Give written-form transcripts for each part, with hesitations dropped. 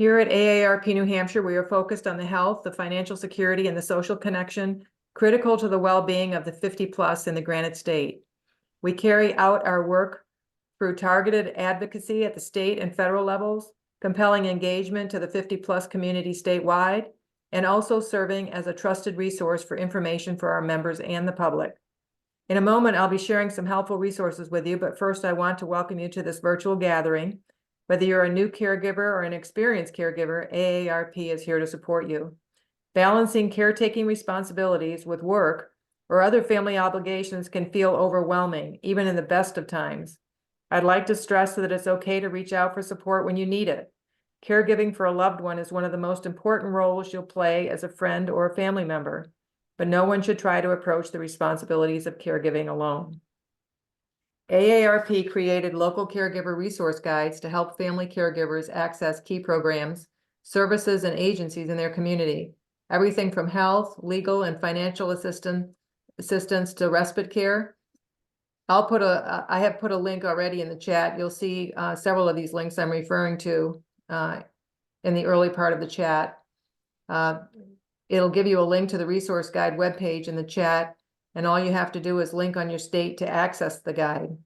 Here at AARP New Hampshire, we are focused on the health, the financial security, and the social connection critical to the well-being of the 50+ in the Granite State. We carry out our work through targeted advocacy at the state and federal levels, compelling engagement to the 50+ community statewide, and also serving as a trusted resource for information for our members and the public. In a moment, I'll be sharing some helpful resources with you, but first I want to welcome you to this virtual gathering. Whether you're a new caregiver or an experienced caregiver, AARP is here to support you. Balancing caretaking responsibilities with work or other family obligations can feel overwhelming, even in the best of times. I'd like to stress that it's okay to reach out for support when you need it. Caregiving for a loved one is one of the most important roles you'll play as a friend or a family member, but no one should try to approach the responsibilities of caregiving alone. AARP created local caregiver resource guides to help family caregivers access key programs, services, and agencies in their community. Everything from health, legal, and financial assistance to respite care. I have put a link already in the chat. You'll see several of these links I'm referring to in the early part of the chat. It'll give you a link to the resource guide webpage in the chat, and all you have to do is link on your state to access the guide.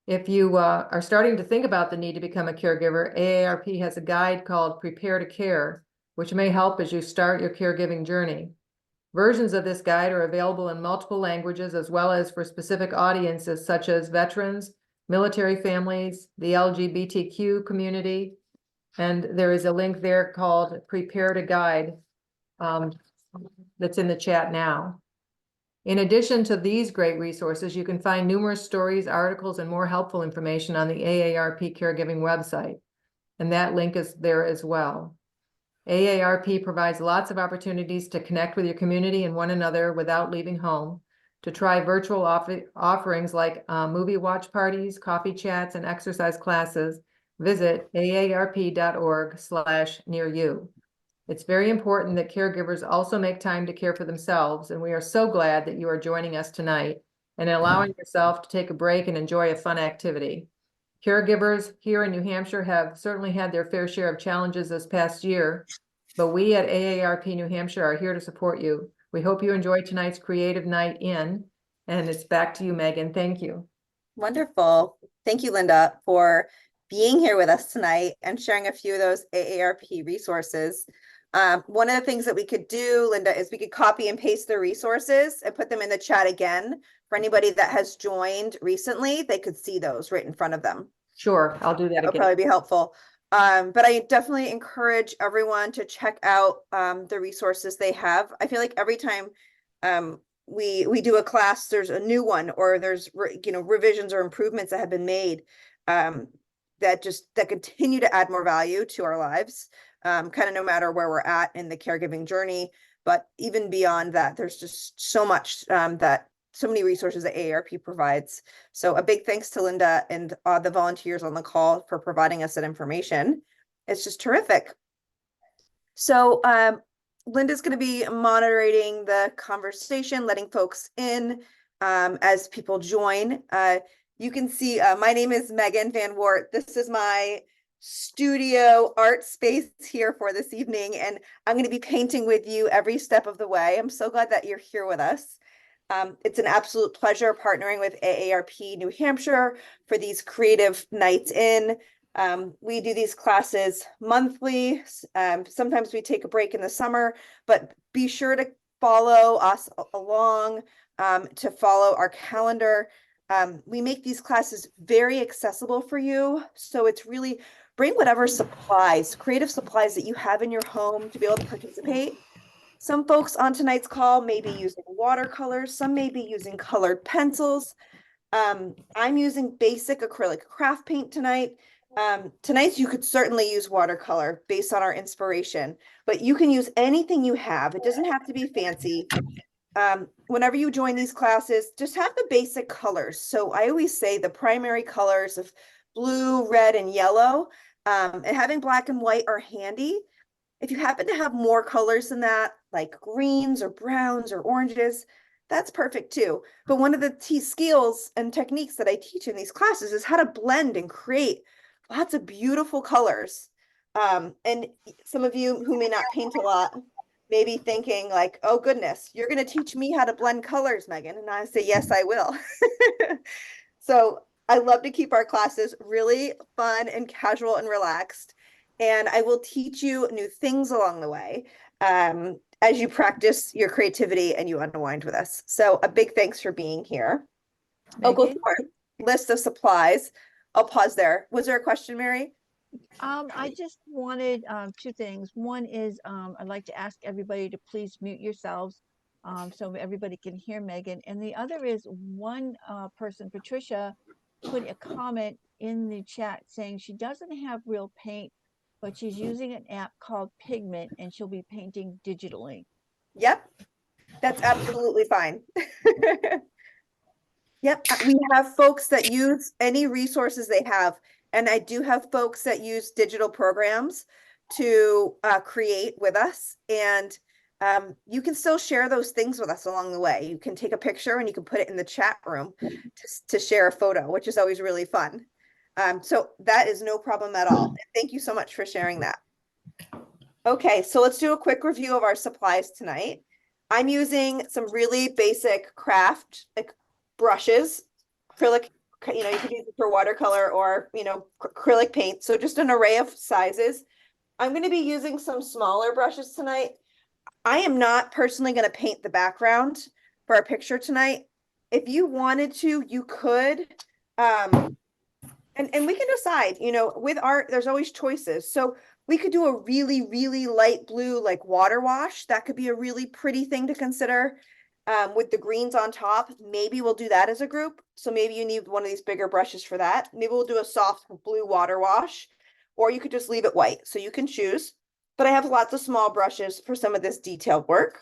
If you are starting to think about the need to become a caregiver, AARP has a guide called Prepare to Care, which may help as you start your caregiving journey. Versions of this guide are available in multiple languages, as well as for specific audiences such as veterans, military families, the LGBTQ community, and there is a link there called Prepare to Guide that's in the chat now. In addition to these great resources, you can find numerous stories, articles, and more helpful information on the AARP Caregiving website, and that link is there as well. AARP provides lots of opportunities to connect with your community and one another without leaving home, to try virtual offerings like movie watch parties, coffee chats, and exercise classes. Visit aarp.org/nearyou. It's very important that caregivers also make time to care for themselves, and we are so glad that you are joining us tonight and allowing yourself to take a break and enjoy a fun activity. Caregivers here in New Hampshire have certainly had their fair share of challenges this past year, but we at AARP New Hampshire are here to support you. We hope you enjoy tonight's creative night in, and it's back to you, Megan. Thank you. Wonderful. Thank you, Linda, for being here with us tonight and sharing a few of those AARP resources. One of the things that we could do, Linda, is we could copy and paste the resources and put them in the chat again. For anybody that has joined recently, they could see those right in front of them. Sure, I'll do that again. That'll probably be helpful. But I definitely encourage everyone to check out the resources they have. I feel like every time we do a class, there's a new one, or there's revisions or improvements that have been made that continue to add more value to our lives. Kind of no matter where we're at in the caregiving journey, but even beyond that, there's just so much so many resources that AARP provides. So a big thanks to Linda and the volunteers on the call for providing us that information. It's just terrific. So Linda's going to be moderating the conversation, letting folks in as people join. You can see my name is Megan Van Wart. This is my studio art space here for this evening, and I'm going to be painting with you every step of the way. I'm so glad that you're here with us. It's an absolute pleasure partnering with AARP New Hampshire for these creative nights in. We do these classes monthly. Sometimes we take a break in the summer, but be sure to follow us along, to follow our calendar. We make these classes very accessible for you. So it's really bring whatever supplies, creative supplies that you have in your home to be able to participate. Some folks on tonight's call may be using watercolors. Some may be using colored pencils. I'm using basic acrylic craft paint tonight. Tonight you could certainly use watercolor based on our inspiration, but you can use anything you have. It doesn't have to be fancy. Whenever you join these classes, just have the basic colors. So I always say the primary colors of blue, red, and yellow, and having black and white are handy. If you happen to have more colors than that, like greens or browns or oranges, that's perfect too. But one of the skills and techniques that I teach in these classes is how to blend and create lots of beautiful colors. And some of you who may not paint a lot, may be thinking like, oh goodness, you're going to teach me how to blend colors, Megan. And I say, yes, I will. So I love to keep our classes really fun and casual and relaxed. And I will teach you new things along the way as you practice your creativity and you unwind with us. So a big thanks for being here. I'll go Megan? through our list of supplies. I'll pause there. Was there a question, Mary? I just wanted two things. One is I'd like to ask everybody to please mute yourselves so everybody can hear Megan. And the other is one person, Patricia, put a comment in the chat saying she doesn't have real paint, but she's using an app called Pigment and she'll be painting digitally. Yep, that's absolutely fine. Yep, we have folks that use any resources they have. And I do have folks that use digital programs to create with us. And you can still share those things with us along the way. You can take a picture and you can put it in the chat room to share a photo, which is always really fun. So that is no problem at all. Thank you so much for sharing that. Okay, so let's do a quick review of our supplies tonight. I'm using some really basic craft like brushes, acrylic, you can use it for watercolor or, acrylic paint. So just an array of sizes. I'm going to be using some smaller brushes tonight. I am not personally going to paint the background for our picture tonight. If you wanted to, you could. And we can decide, with art, there's always choices. So we could do a really, really light blue, like water wash. That could be a really pretty thing to consider with the greens on top. Maybe we'll do that as a group. So maybe you need one of these bigger brushes for that. Maybe we'll do a soft blue water wash, or you could just leave it white. So you can choose. But I have lots of small brushes for some of this detailed work.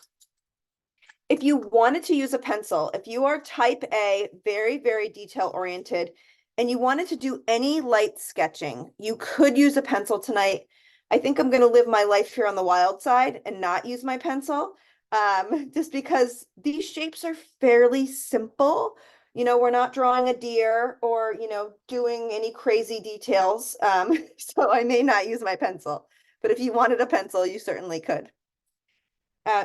If you wanted to use a pencil, if you are type A, very, very detail oriented, and you wanted to do any light sketching, you could use a pencil tonight. I think I'm going to live my life here on the wild side and not use my pencil, just because these shapes are fairly simple. We're not drawing a deer or, doing any crazy details. So I may not use my pencil, but if you wanted a pencil, you certainly could.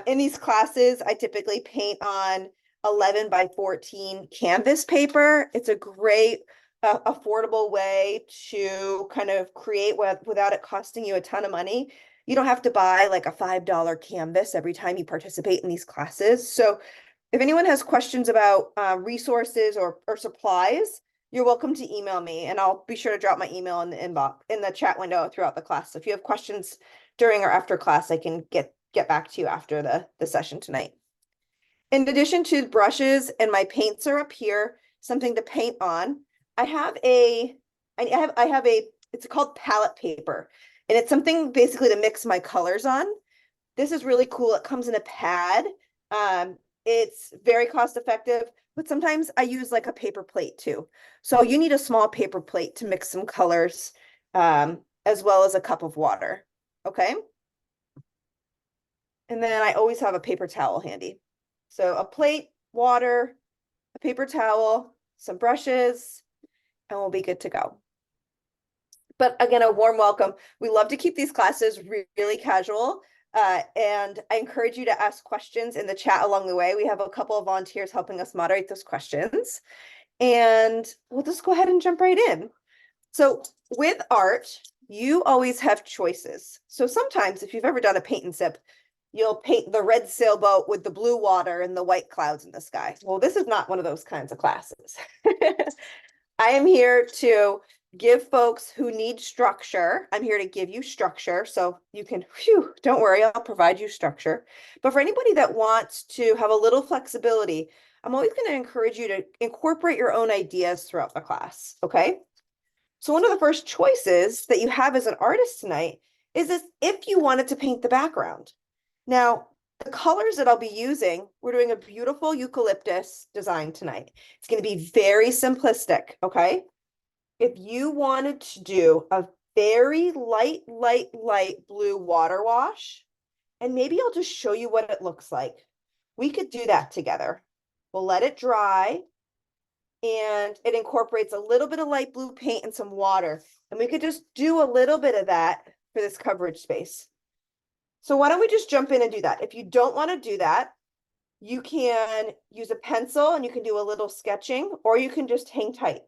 In these classes, I typically paint on 11 by 14 canvas paper. It's a great affordable way to kind of create without it costing you a ton of money. You don't have to buy like a $5 canvas every time you participate in these classes. So if anyone has questions about resources or supplies, you're welcome to email me, and I'll be sure to drop my email in the inbox in the chat window throughout the class. So if you have questions during or after class, I can get back to you after the session tonight. In addition to brushes and my paints are up here, something to paint on. I have a, it's called palette paper, and it's something basically to mix my colors on. This is really cool. It comes in a pad. It's very cost effective, but sometimes I use like a paper plate too. So you need a small paper plate to mix some colors, as well as a cup of water. Okay. And then I always have a paper towel handy. So a plate, water, a paper towel, some brushes, and we'll be good to go. But again, a warm welcome. We love to keep these classes really casual. And I encourage you to ask questions in the chat along the way. We have a couple of volunteers helping us moderate those questions. And we'll just go ahead and jump right in. So with art, you always have choices. So sometimes if you've ever done a paint and sip, you'll paint the red sailboat with the blue water and the white clouds in the sky. Well, this is not one of those kinds of classes. I am here to give folks who need structure. I'm here to give you structure. So you can, don't worry, I'll provide you structure. But for anybody that wants to have a little flexibility, I'm always going to encourage you to incorporate your own ideas throughout the class. Okay. So one of the first choices that you have as an artist tonight is if you wanted to paint the background. Now, the colors that I'll be using, we're doing a beautiful eucalyptus design tonight. It's going to be very simplistic, okay? If you wanted to do a very light blue water wash, and maybe I'll just show you what it looks like. We could do that together. We'll let it dry, and it incorporates a little bit of light blue paint and some water. And we could just do a little bit of that for this coverage space. So why don't we just jump in and do that? If you don't want to do that, you can use a pencil and you can do a little sketching, or you can just hang tight.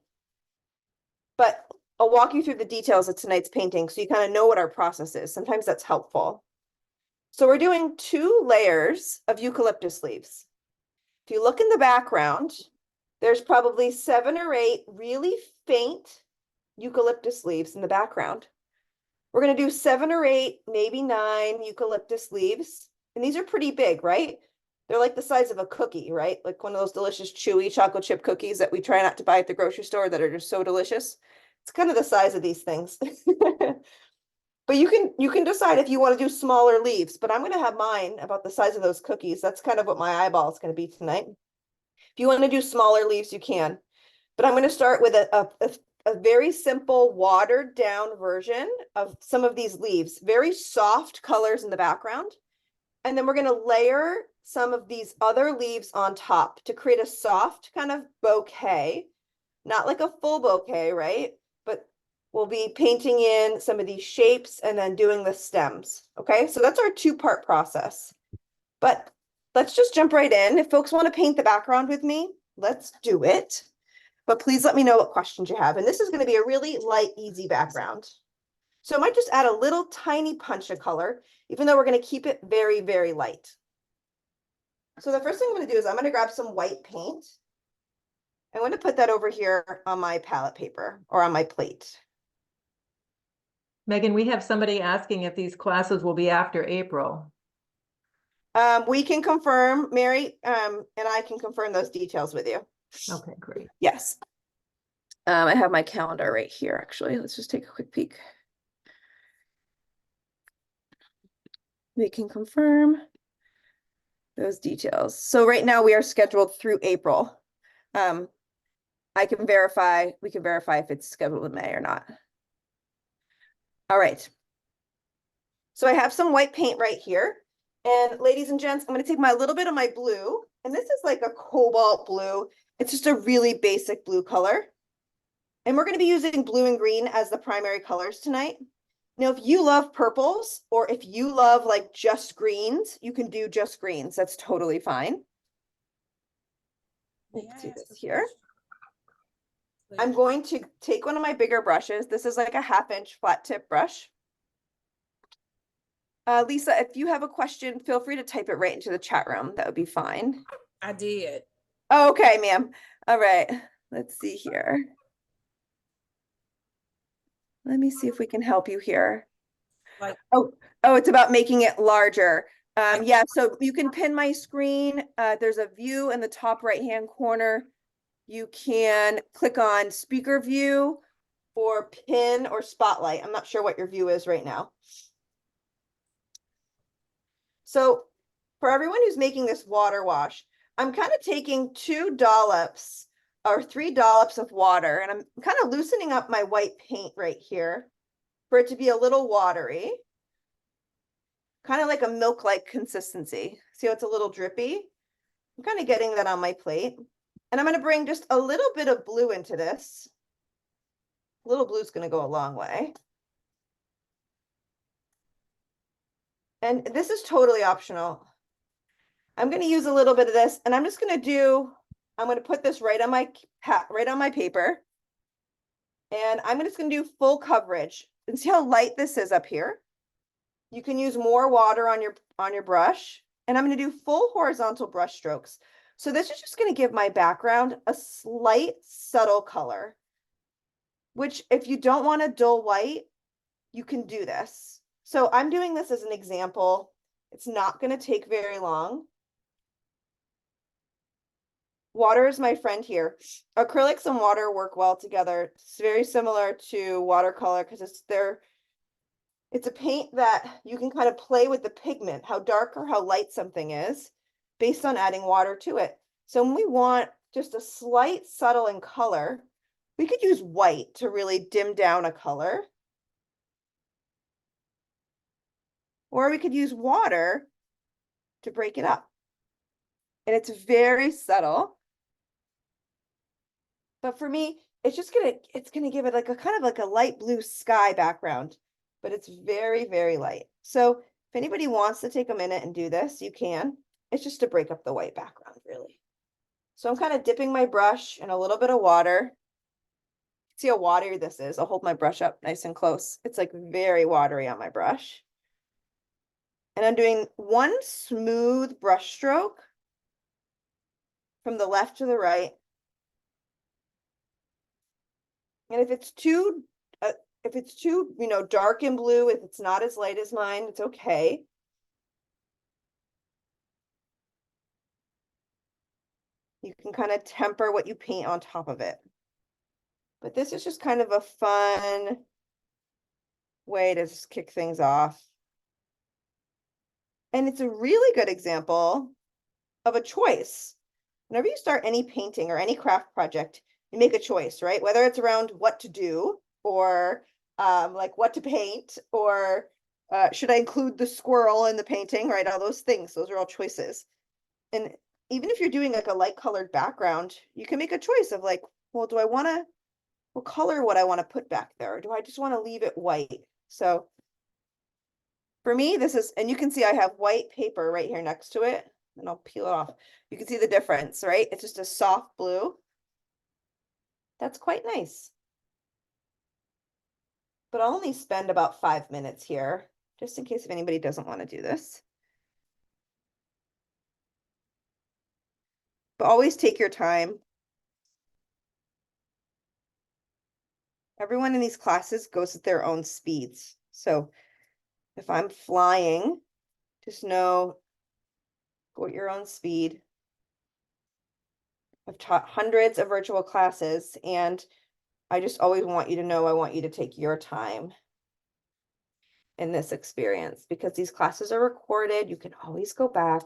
But I'll walk you through the details of tonight's painting so you kind of know what our process is. Sometimes that's helpful. So we're doing 2 layers of eucalyptus leaves. If you look in the background, there's probably 7 or 8 really faint eucalyptus leaves in the background. We're going to do 7 or 8, maybe 9 eucalyptus leaves. And these are pretty big, right? They're like the size of a cookie, right? Like one of those delicious chewy chocolate chip cookies that we try not to buy at the grocery store that are just so delicious. It's kind of the size of these things. But you can decide if you want to do smaller leaves, but I'm going to have mine about the size of those cookies. That's kind of what my eyeball is going to be tonight. If you want to do smaller leaves, you can. But I'm going to start with a very simple watered down version of some of these leaves, very soft colors in the background. And then we're going to layer some of these other leaves on top to create a soft kind of bouquet, not like a full bouquet, right? But we'll be painting in some of these shapes and then doing the stems. Okay, so that's our 2-part process. But let's just jump right in. If folks want to paint the background with me, let's do it. But please let me know what questions you have. And this is going to be a really light, easy background. So I might just add a little tiny punch of color, even though we're going to keep it very, very light. So the first thing I'm going to do is I'm going to grab some white paint. I'm going to put that over here on my palette paper or on my plate. Megan, we have somebody asking if these classes will be after April. We can confirm, Mary, and I can confirm those details with you. Okay, great. Yes. I have my calendar right here, actually. Let's just take a quick peek. We can confirm those details. So right now we are scheduled through April. We can verify if it's scheduled in May or not. All right. So I have some white paint right here. And ladies and gents, I'm going to take my little bit of my blue, and this is like a cobalt blue. It's just a really basic blue color. And we're going to be using blue and green as the primary colors tonight. Now, if you love purples, or if you love like just greens, you can do just greens. That's totally fine. Let's do this here. I'm going to take one of my bigger brushes. This is like a 1/2-inch flat tip brush. Lisa, if you have a question, feel free to type it right into the chat room. That would be fine. I did. Oh, okay, ma'am. All right. Let's see here. Let me see if we can help you here. Like, Oh, it's about making it larger. Yeah, so you can pin my screen. There's a view in the top right-hand corner. You can click on speaker view or pin or spotlight. I'm not sure what your view is right now. So for everyone who's making this water wash, I'm kind of taking 2 dollops or 3 dollops of water, and I'm kind of loosening up my white paint right here for it to be a little watery, kind of like a milk-like consistency. See how it's a little drippy? I'm kind of getting that on my plate. And I'm going to bring just a little bit of blue into this. A little blue is going to go a long way. And this is totally optional. I'm going to use a little bit of this, and I'm just going to put this right on my paper. And I'm just going to do full coverage. And see how light this is up here? You can use more water on your brush. And I'm going to do full horizontal brush strokes. So this is just going to give my background a slight subtle color, which if you don't want a dull white, you can do this. So I'm doing this as an example. It's not going to take very long. Water is my friend here. Acrylics and water work well together. It's very similar to watercolor because it's a paint that you can kind of play with the pigment, how dark or how light something is based on adding water to it. So when we want just a slight subtle in color, we could use white to really dim down a color. Or we could use water to break it up. And it's very subtle. But for me, it's gonna give it like a kind of like a light blue sky background. but it's very, very light. So if anybody wants to take a minute and do this, you can. It's just to break up the white background, really. So I'm kind of dipping my brush in a little bit of water. See how watery this is? I'll hold my brush up nice and close. It's like very watery on my brush. And I'm doing one smooth brush stroke from the left to the right. And if it's too, dark and blue, if it's not as light as mine, it's okay. You can kind of temper what you paint on top of it. But this is just kind of a fun way to just kick things off. And it's a really good example of a choice. Whenever you start any painting or any craft project, you make a choice, right? Whether it's around what to do or like what to paint, or should I include the squirrel in the painting, right? All those things, those are all choices. And even if you're doing like a light colored background, you can make a choice of like, well, do I want to, what color would I want to put back there? Or do I just want to leave it white? So for me, this is, and you can see I have white paper right here next to it, and I'll peel it off. You can see the difference, right? It's just a soft blue. That's quite nice. But I'll only spend about 5 minutes here, just in case if anybody doesn't want to do this. But always take your time. Everyone in these classes goes at their own speeds. So if I'm flying, just know, go at your own speed. I've taught hundreds of virtual classes, and I just always want you to know, I want you to take your time in this experience, because these classes are recorded. You can always go back.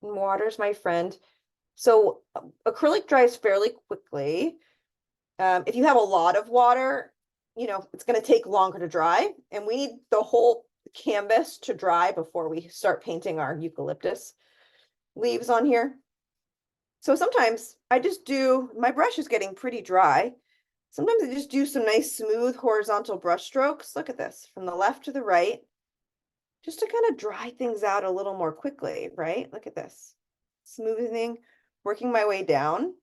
And water's my friend. So acrylic dries fairly quickly. If you have a lot of water, it's going to take longer to dry, and we need the whole canvas to dry before we start painting our eucalyptus leaves on here. So sometimes I just do, my brush is getting pretty dry. Sometimes I just do some nice smooth horizontal brush strokes. Look at this, from the left to the right, just to kind of dry things out a little more quickly, right? Look at this, smoothing, working my way down.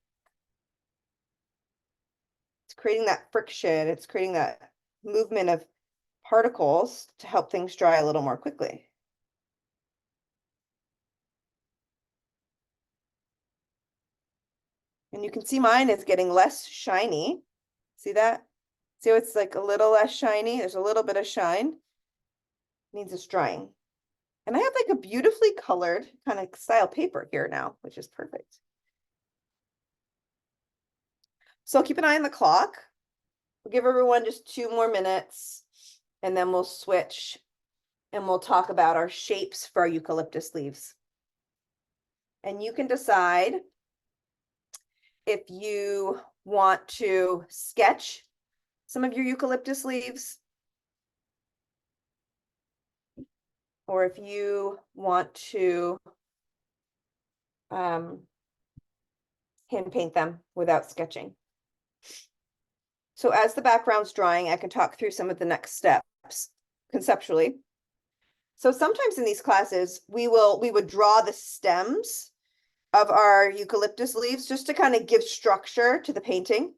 It's creating that friction. It's creating that movement of particles to help things dry a little more quickly. And you can see mine is getting less shiny. See that? See how it's like a little less shiny? There's a little bit of shine. It means it's drying. And I have like a beautifully colored kind of style paper here now, which is perfect. So keep an eye on the clock. We'll give everyone just 2 more minutes, and then we'll switch and we'll talk about our shapes for our eucalyptus leaves. And you can decide if you want to sketch some of your eucalyptus leaves, or if you want to hand paint them without sketching. So as the background's drying, I can talk through some of the next steps conceptually. So sometimes in these classes, we would draw the stems of our eucalyptus leaves just to kind of give structure to the painting.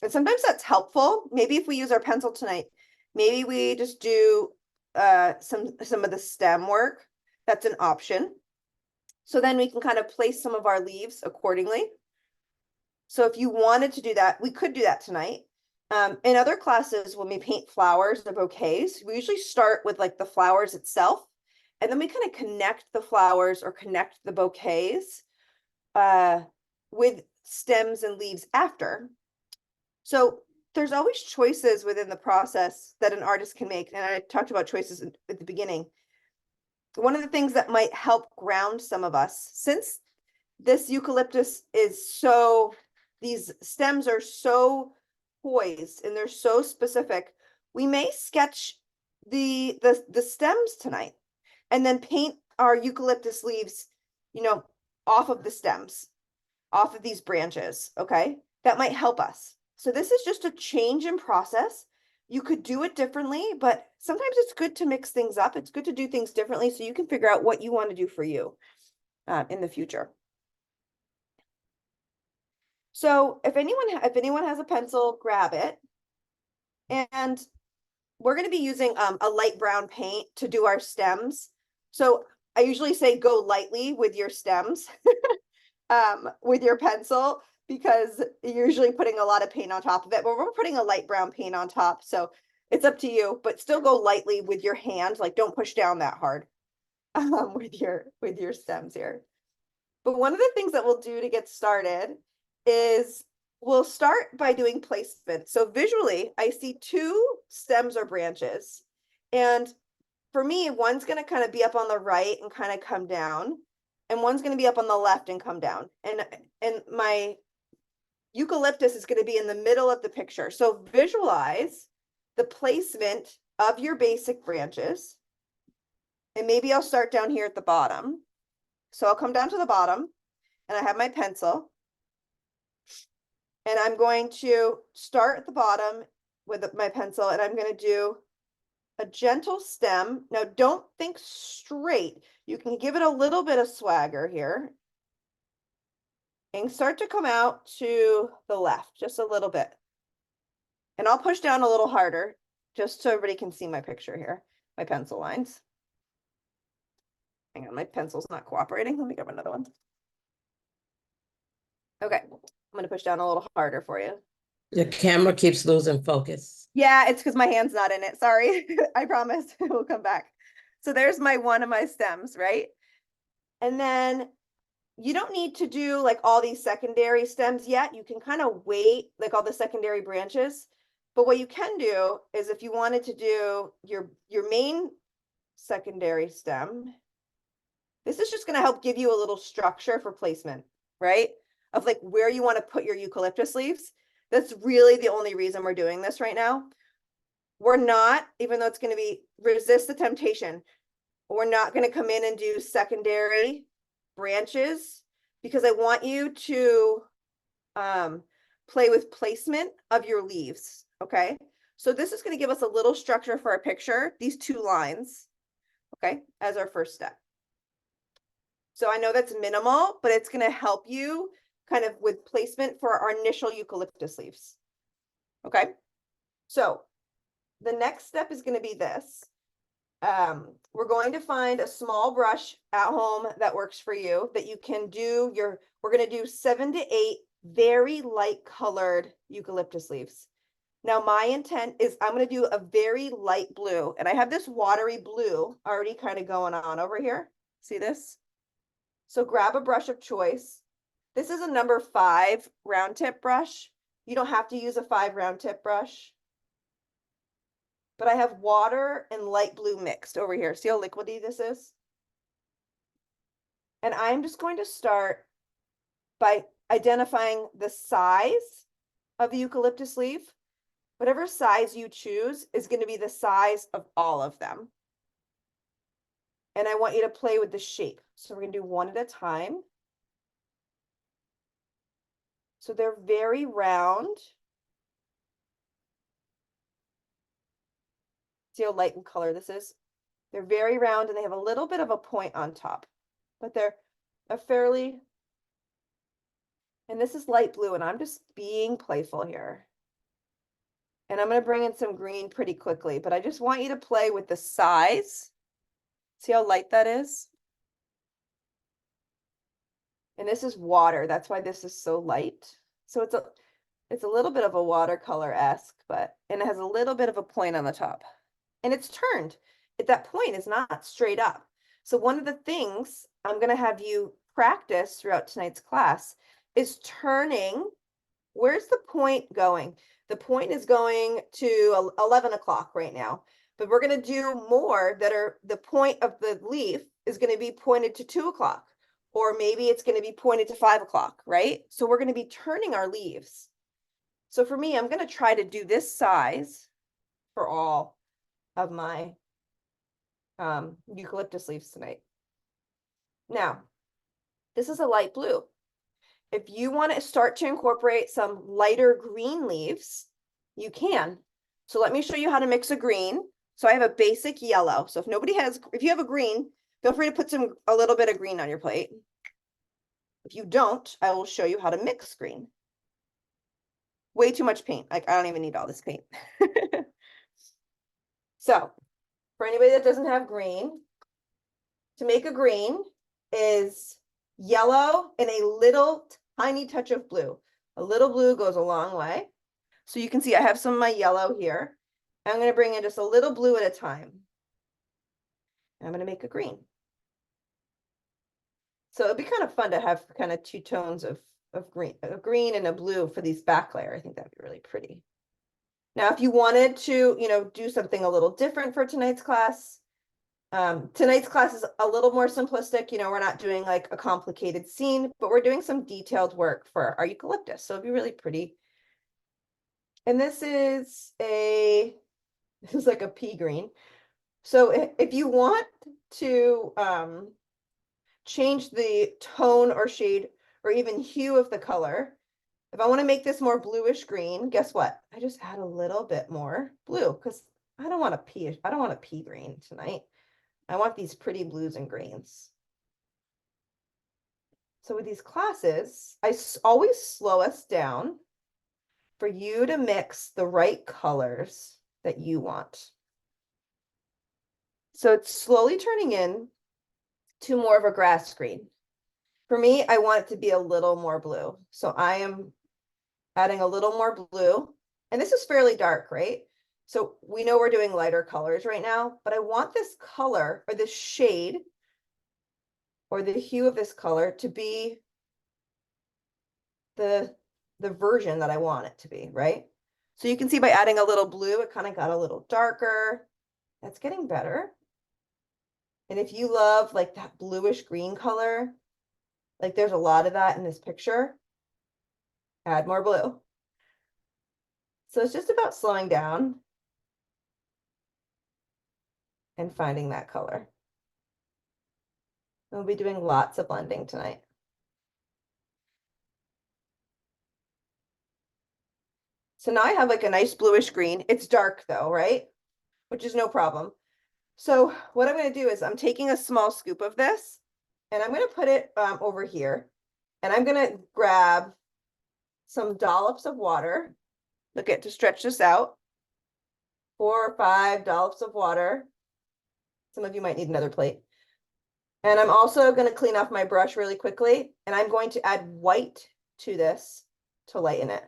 And sometimes that's helpful. Maybe if we use our pencil tonight, maybe we just do some of the stem work. That's an option. So then we can kind of place some of our leaves accordingly. So if you wanted to do that, we could do that tonight. In other classes, when we paint flowers or bouquets, we usually start with like the flowers itself, and then we kind of connect the flowers or connect the bouquets with stems and leaves after. So there's always choices within the process that an artist can make. And I talked about choices at the beginning. One of the things that might help ground some of us, since this eucalyptus is so, these stems are so poised and they're so specific, we may sketch the stems tonight and then paint our eucalyptus leaves, off of the stems, off of these branches. Okay, that might help us. So this is just a change in process. You could do it differently, but sometimes it's good to mix things up. It's good to do things differently so you can figure out what you want to do for you in the future. So if anyone has a pencil, grab it. And we're going to be using a light brown paint to do our stems. So I usually say go lightly with your stems with your pencil, because you're usually putting a lot of paint on top of it, but we're putting a light brown paint on top. So it's up to you, but still go lightly with your hand. Like don't push down that hard with your stems here. But one of the things that we'll do to get started is we'll start by doing placement. So visually, I see two stems or branches. And for me, one's going to kind of be up on the right and kind of come down. And one's going to be up on the left and come down. And my eucalyptus is going to be in the middle of the picture. So visualize the placement of your basic branches. And maybe I'll start down here at the bottom. So I'll come down to the bottom and I have my pencil. And I'm going to start at the bottom with my pencil and I'm going to do a gentle stem. Now don't think straight. You can give it a little bit of swagger here. And start to come out to the left, just a little bit. And I'll push down a little harder, just so everybody can see my picture here, my pencil lines. Hang on, my pencil's not cooperating. Let me grab another one. Okay, I'm gonna push down a little harder for you. Your camera keeps losing focus. Yeah, it's because my hand's not in it. Sorry, I promise it will come back. So there's one of my stems, right? And then you don't need to do like all these secondary stems yet. You can kind of wait, like all the secondary branches. But what you can do is if you wanted to do your main secondary stem, this is just going to help give you a little structure for placement, right? Of like where you want to put your eucalyptus leaves. That's really the only reason we're doing this right now. We're not, even though it's going to be resist the temptation, we're not going to come in and do secondary branches because I want you to play with placement of your leaves. Okay, so this is going to give us a little structure for our picture, these two lines, okay, as our first step. So I know that's minimal, but it's going to help you kind of with placement for our initial eucalyptus leaves. Okay, so the next step is going to be this. We're going to find a small brush at home that works for you that you can do we're going to do 7 to 8 very light colored eucalyptus leaves. Now my intent is I'm going to do a very light blue, and I have this watery blue already kind of going on over here. See this? So grab a brush of choice. This is a number 5 round tip brush. You don't have to use a 5 round tip brush. But I have water and light blue mixed over here. See how liquidy this is? And I'm just going to start by identifying the size of the eucalyptus leaf. Whatever size you choose is going to be the size of all of them. And I want you to play with the shape. So we're going to do one at a time. So they're very round. See how light in color this is? They're very round and they have a little bit of a point on top, but they're a fairly, and this is light blue, and I'm just being playful here. And I'm going to bring in some green pretty quickly, but I just want you to play with the size. See how light that is? And this is water. That's why this is so light. So it's a little bit of a watercolor-esque, and it has a little bit of a point on the top. And it's turned. That point is not straight up. So one of the things I'm going to have you practice throughout tonight's class is turning. Where's the point going? The point is going to 11 o'clock right now, but we're going to do more that are the point of the leaf is going to be pointed to 2 o'clock, or maybe it's going to be pointed to 5 o'clock, right? So we're going to be turning our leaves. So for me, I'm going to try to do this size for all of my eucalyptus leaves tonight. Now, this is a light blue. if you want to start to incorporate some lighter green leaves, you can. So let me show you how to mix a green. So I have a basic yellow. So if you have a green, feel free to put a little bit of green on your plate. If you don't, I will show you how to mix green. Way too much paint. Like, I don't even need all this paint. So for anybody that doesn't have green, to make a green is yellow and a little tiny touch of blue. A little blue goes a long way. So you can see I have some of my yellow here. I'm going to bring in just a little blue at a time. And I'm going to make a green. So it'd be kind of fun to have kind of two tones of green, a green and a blue for these back layer. I think that'd be really pretty. Now, if you wanted to, do something a little different for tonight's class is a little more simplistic. We're not doing like a complicated scene, but we're doing some detailed work for our eucalyptus. So it'd be really pretty. And this is like a pea green. So if you want to change the tone or shade or even hue of the color, if I want to make this more bluish green, guess what? I just add a little bit more blue because I don't want a pea green tonight. I want these pretty blues and greens. So with these classes, I always slow us down for you to mix the right colors that you want. So it's slowly turning in to more of a grass green. For me, I want it to be a little more blue. So I am adding a little more blue. And this is fairly dark, right? So we know we're doing lighter colors right now, but I want this color or this shade or the hue of this color to be the version that I want it to be, right? So you can see by adding a little blue, it kind of got a little darker. That's getting better. And if you love like that bluish green color, like there's a lot of that in this picture, add more blue. So it's just about slowing down and finding that color. We'll be doing lots of blending tonight. So now I have like a nice bluish green. It's dark though, right? Which is no problem. So what I'm going to do is I'm taking a small scoop of this and I'm going to put it over here. And I'm going to grab some dollops of water. Look at to stretch this out. 4 or 5 dollops of water. Some of you might need another plate. And I'm also going to clean off my brush really quickly. And I'm going to add white to this to lighten it.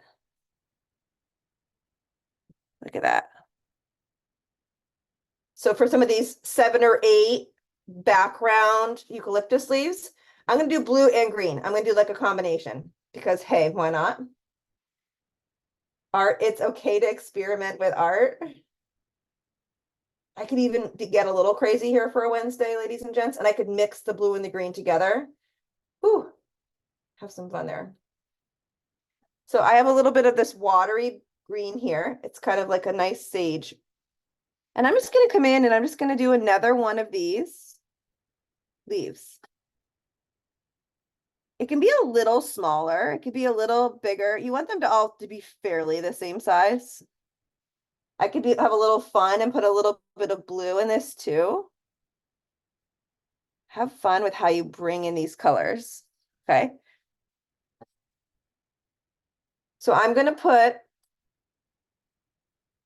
Look at that. So for some of these 7 or 8 background eucalyptus leaves, I'm going to do blue and green. I'm going to do like a combination because, hey, why not? Art, it's okay to experiment with art. I could even get a little crazy here for a Wednesday, ladies and gents, and I could mix the blue and the green together. Ooh, have some fun there. So I have a little bit of this watery green here. It's kind of like a nice sage. And I'm just going to come in and I'm just going to do another one of these leaves. It can be a little smaller. It could be a little bigger. You want them to all to be fairly the same size. I could have a little fun and put a little bit of blue in this too. Have fun with how you bring in these colors. Okay. So I'm going to put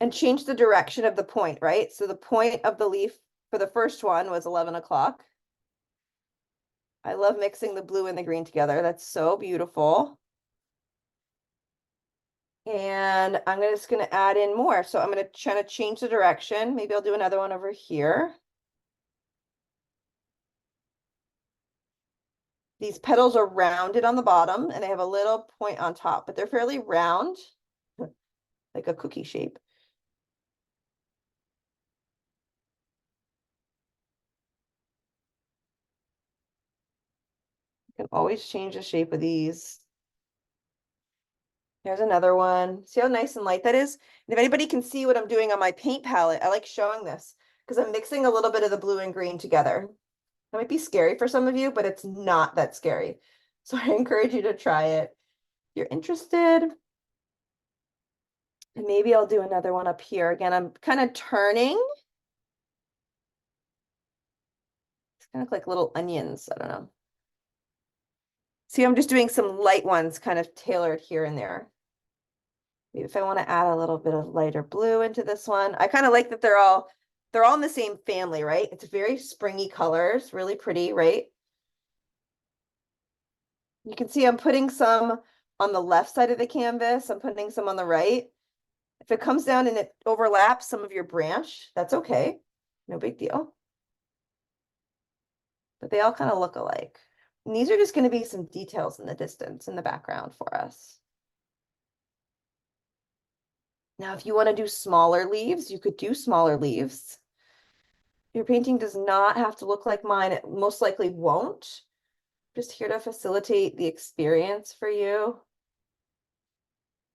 and change the direction of the point, right? So the point of the leaf for the first one was 11 o'clock. I love mixing the blue and the green together. That's so beautiful. And I'm just going to add in more. So I'm going to try to change the direction. Maybe I'll do another one over here. These petals are rounded on the bottom and they have a little point on top, but they're fairly round, like a cookie shape. You can always change the shape of these. There's another one. See how nice and light that is? And if anybody can see what I'm doing on my paint palette, I like showing this because I'm mixing a little bit of the blue and green together. That might be scary for some of you, but it's not that scary. So I encourage you to try it. If you're interested. And maybe I'll do another one up here. Again, I'm kind of turning. It's kind of like little onions. I don't know. See, I'm just doing some light ones kind of tailored here and there. Maybe if I want to add a little bit of lighter blue into this one. I kind of like that they're all in the same family, right? It's very springy colors, really pretty, right? You can see I'm putting some on the left side of the canvas. I'm putting some on the right. If it comes down and it overlaps some of your branch, that's okay. No big deal. But they all kind of look alike. And these are just going to be some details in the distance, in the background for us. Now, if you want to do smaller leaves, you could do smaller leaves. Your painting does not have to look like mine. It most likely won't. Just here to facilitate the experience for you.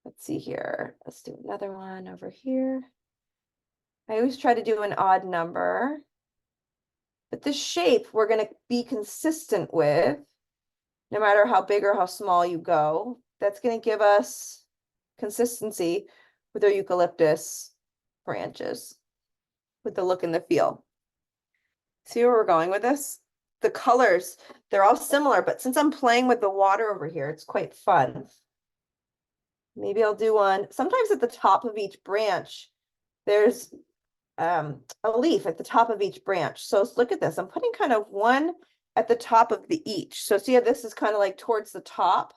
Let's see here. Let's do another one over here. I always try to do an odd number. But this shape we're going to be consistent with, no matter how big or how small you go. That's going to give us consistency with our eucalyptus branches, with the look and the feel. See where we're going with this? The colors, they're all similar, but since I'm playing with the water over here, it's quite fun. Maybe I'll do one. Sometimes at the top of each branch, there's a leaf at the top of each branch. So look at this. I'm putting kind of one at the top of the each. So see how this is kind of like towards the top?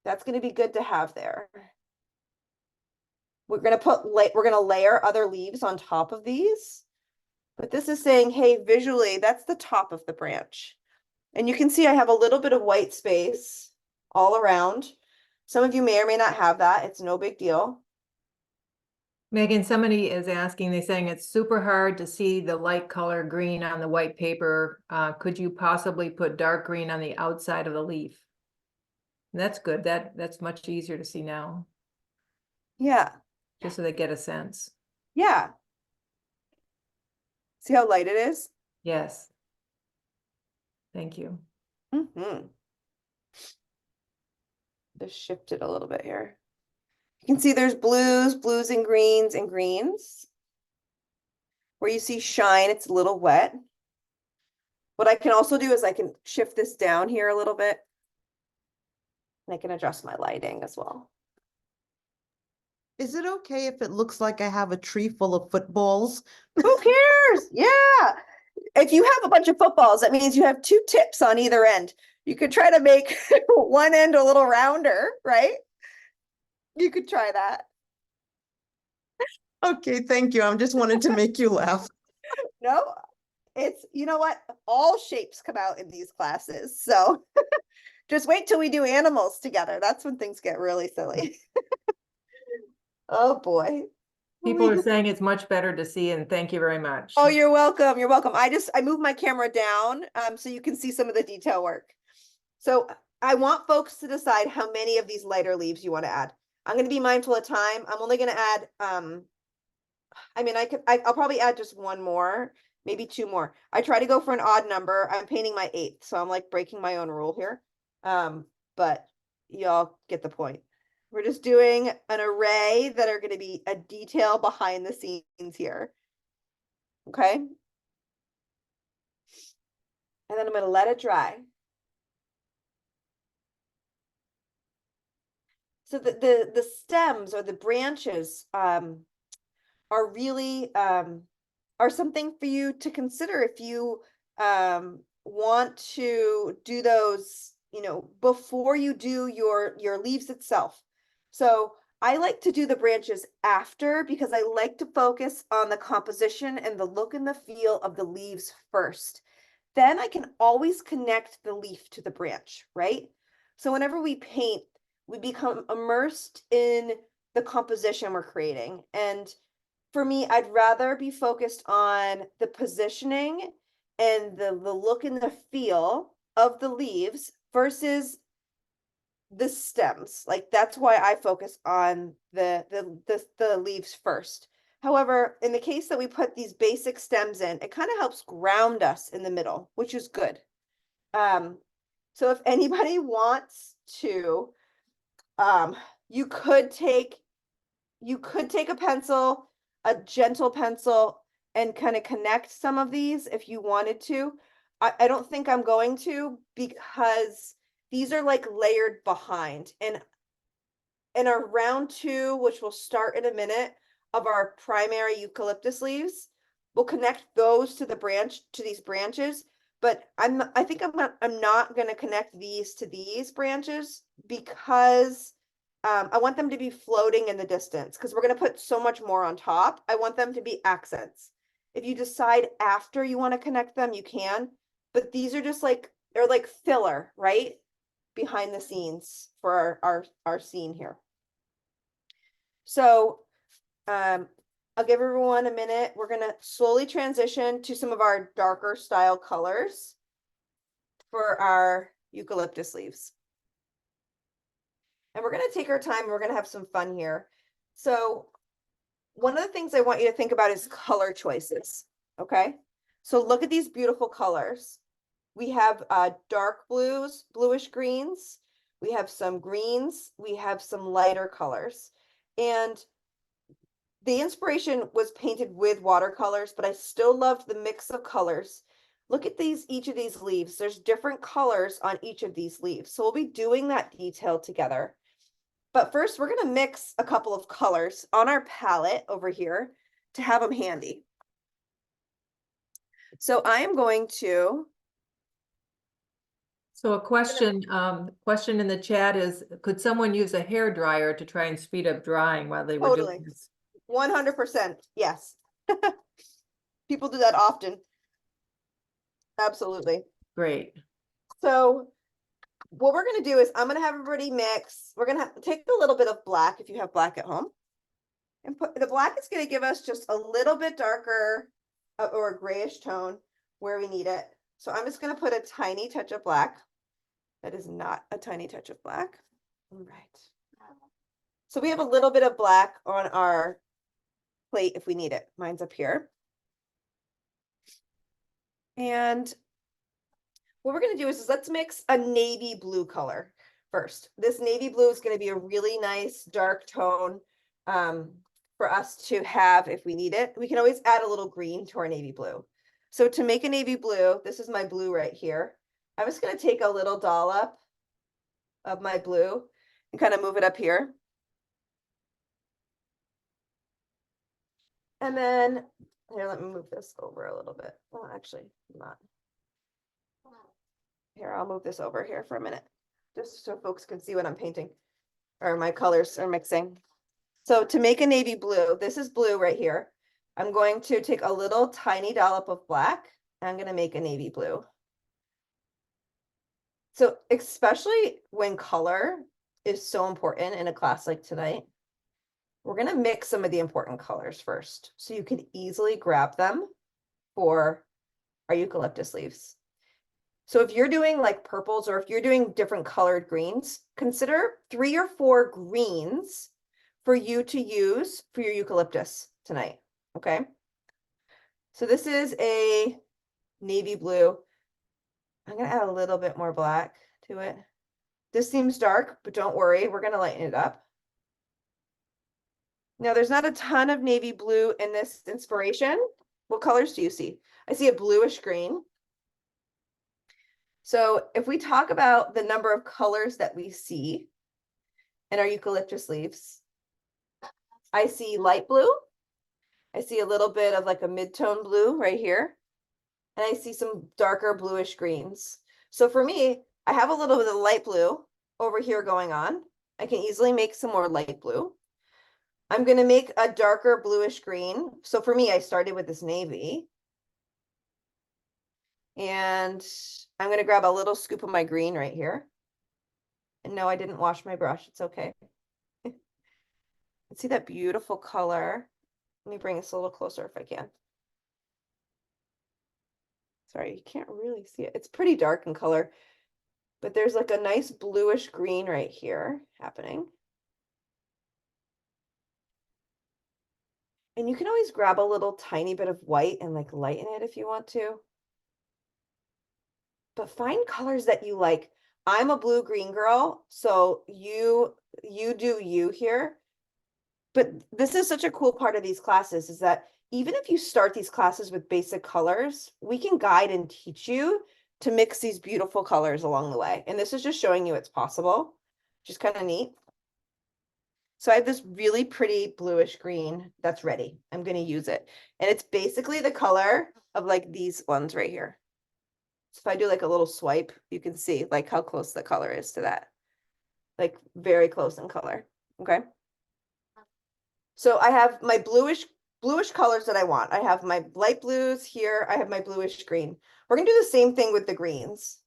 That's going to be good to have there. We're going to layer other leaves on top of these. But this is saying, hey, visually, that's the top of the branch. And you can see I have a little bit of white space all around. Some of you may or may not have that. It's no big deal. Megan, somebody is asking, they're saying it's super hard to see the light color green on the white paper. Could you possibly put dark green on the outside of the leaf? That's good. That's much easier to see now, Yeah. just so they get a sense. Yeah. See how light it is? Yes. Thank you. Mm-hmm. Just shift it a little bit here. You can see there's blues and greens. Where you see shine, it's a little wet. What I can also do is I can shift this down here a little bit. And I can adjust my lighting as well. Is it okay if it looks like I have a tree full of footballs? Who cares? Yeah. If you have a bunch of footballs, that means you have two tips on either end. You could try to make one end a little rounder, right? You could try that. Okay, thank you. I'm just wanted to make you laugh. No, it's, you know what? All shapes come out in these classes. So just wait till we do animals together. That's when things get really silly. Oh boy. People are saying it's much better to see, and thank you very much. Oh, you're welcome. You're welcome. I moved my camera down so you can see some of the detail work. So I want folks to decide how many of these lighter leaves you want to add. I'm going to be mindful of time. I'm only going to add I mean, I'll probably add just one more, maybe two more. I try to go for an odd number. I'm painting my 8th, so I'm like breaking my own rule here. But y'all get the point. We're just doing an array that are going to be a detail behind the scenes here. Okay. And then I'm going to let it dry. So the stems or the branches are really are something for you to consider if you want to do those, you know, before you do your leaves itself. So I like to do the branches after because I like to focus on the composition and the look and the feel of the leaves first. Then I can always connect the leaf to the branch, right? So whenever we paint, we become immersed in the composition we're creating. And for me, I'd rather be focused on the positioning and the look and the feel of the leaves versus the stems. Like that's why I focus on the leaves first. However, in the case that we put these basic stems in, it kind of helps ground us in the middle, which is good. So if anybody wants to, you could take a pencil, a gentle pencil, and kind of connect some of these if you wanted to. I don't think I'm going to, because these are like layered behind. And in our round 2, which will start in a minute, of our primary eucalyptus leaves, we'll connect those to these branches. But I think I'm not going to connect these to these branches, because I want them to be floating in the distance, because we're going to put so much more on top. I want them to be accents. If you decide after you want to connect them, you can, but these are just like, they're like filler, right? Behind the scenes for our scene here. So I'll give everyone a minute. We're gonna slowly transition to some of our darker style colors for our eucalyptus leaves. And we're gonna take our time, we're gonna have some fun here. So one of the things I want you to think about is color choices, okay? So look at these beautiful colors. We have dark blues, bluish greens, we have some greens, we have some lighter colors. And the inspiration was painted with watercolors, but I still loved the mix of colors. Look at each of these leaves. There's different colors on each of these leaves. So we'll be doing that detail together. But first, we're going to mix a couple of colors on our palette over here to have them handy. So I am going to. So a question in the chat is, could someone use a hair dryer to try and speed up drying while they were doing Totally. this? 100%. Yes. People do that often. Absolutely. Great. So what we're going to do is I'm going to have everybody mix. We're going to take a little bit of black, if you have black at home, and put the black is going to give us just a little bit darker or a grayish tone where we need it. So I'm just going to put a tiny touch of black. That is not a tiny touch of black. All right. So we have a little bit of black on our plate if we need it. Mine's up here. And what we're going to do is let's mix a navy blue color first. This navy blue is going to be a really nice dark tone for us to have if we need it. We can always add a little green to our navy blue. So to make a navy blue, this is my blue right here. I'm just going to take a little dollop of my blue and kind of move it up here. And then here, let me move this over a little bit. Well, actually, not. Here, I'll move this over here for a minute, just so folks can see what I'm painting or my colors are mixing. So to make a navy blue, this is blue right here. I'm going to take a little tiny dollop of black. And I'm going to make a navy blue. So especially when color is so important in a class like tonight, we're going to mix some of the important colors first, so you can easily grab them for our eucalyptus leaves. So if you're doing like purples, or if you're doing different colored greens, consider 3 or 4 greens for you to use for your eucalyptus tonight, okay? So this is a navy blue. I'm gonna add a little bit more black to it. This seems dark, but don't worry, we're gonna lighten it up. Now there's not a ton of navy blue in this inspiration. What colors do you see? I see a bluish green. So if we talk about the number of colors that we see in our eucalyptus leaves, I see light blue. I see a little bit of like a mid-tone blue right here. And I see some darker bluish greens. So for me, I have a little bit of light blue over here going on. I can easily make some more light blue. I'm going to make a darker bluish green. So for me, I started with this navy. And I'm going to grab a little scoop of my green right here. And no, I didn't wash my brush. It's okay. See that beautiful color? Let me bring this a little closer if I can. Sorry, you can't really see it. It's pretty dark in color, but there's like a nice bluish green right here happening. And you can always grab a little tiny bit of white and like lighten it if you want to. but find colors that you like. I'm a blue-green girl, so you do you here. But this is such a cool part of these classes is that even if you start these classes with basic colors, we can guide and teach you to mix these beautiful colors along the way. And this is just showing you it's possible, which is kind of neat. So I have this really pretty bluish green that's ready. I'm going to use it. And it's basically the color of like these ones right here. So if I do like a little swipe, you can see like how close the color is to that. Like very close in color. Okay. So I have my bluish colors that I want. I have my light blues here. I have my bluish green. We're gonna do the same thing with the greens.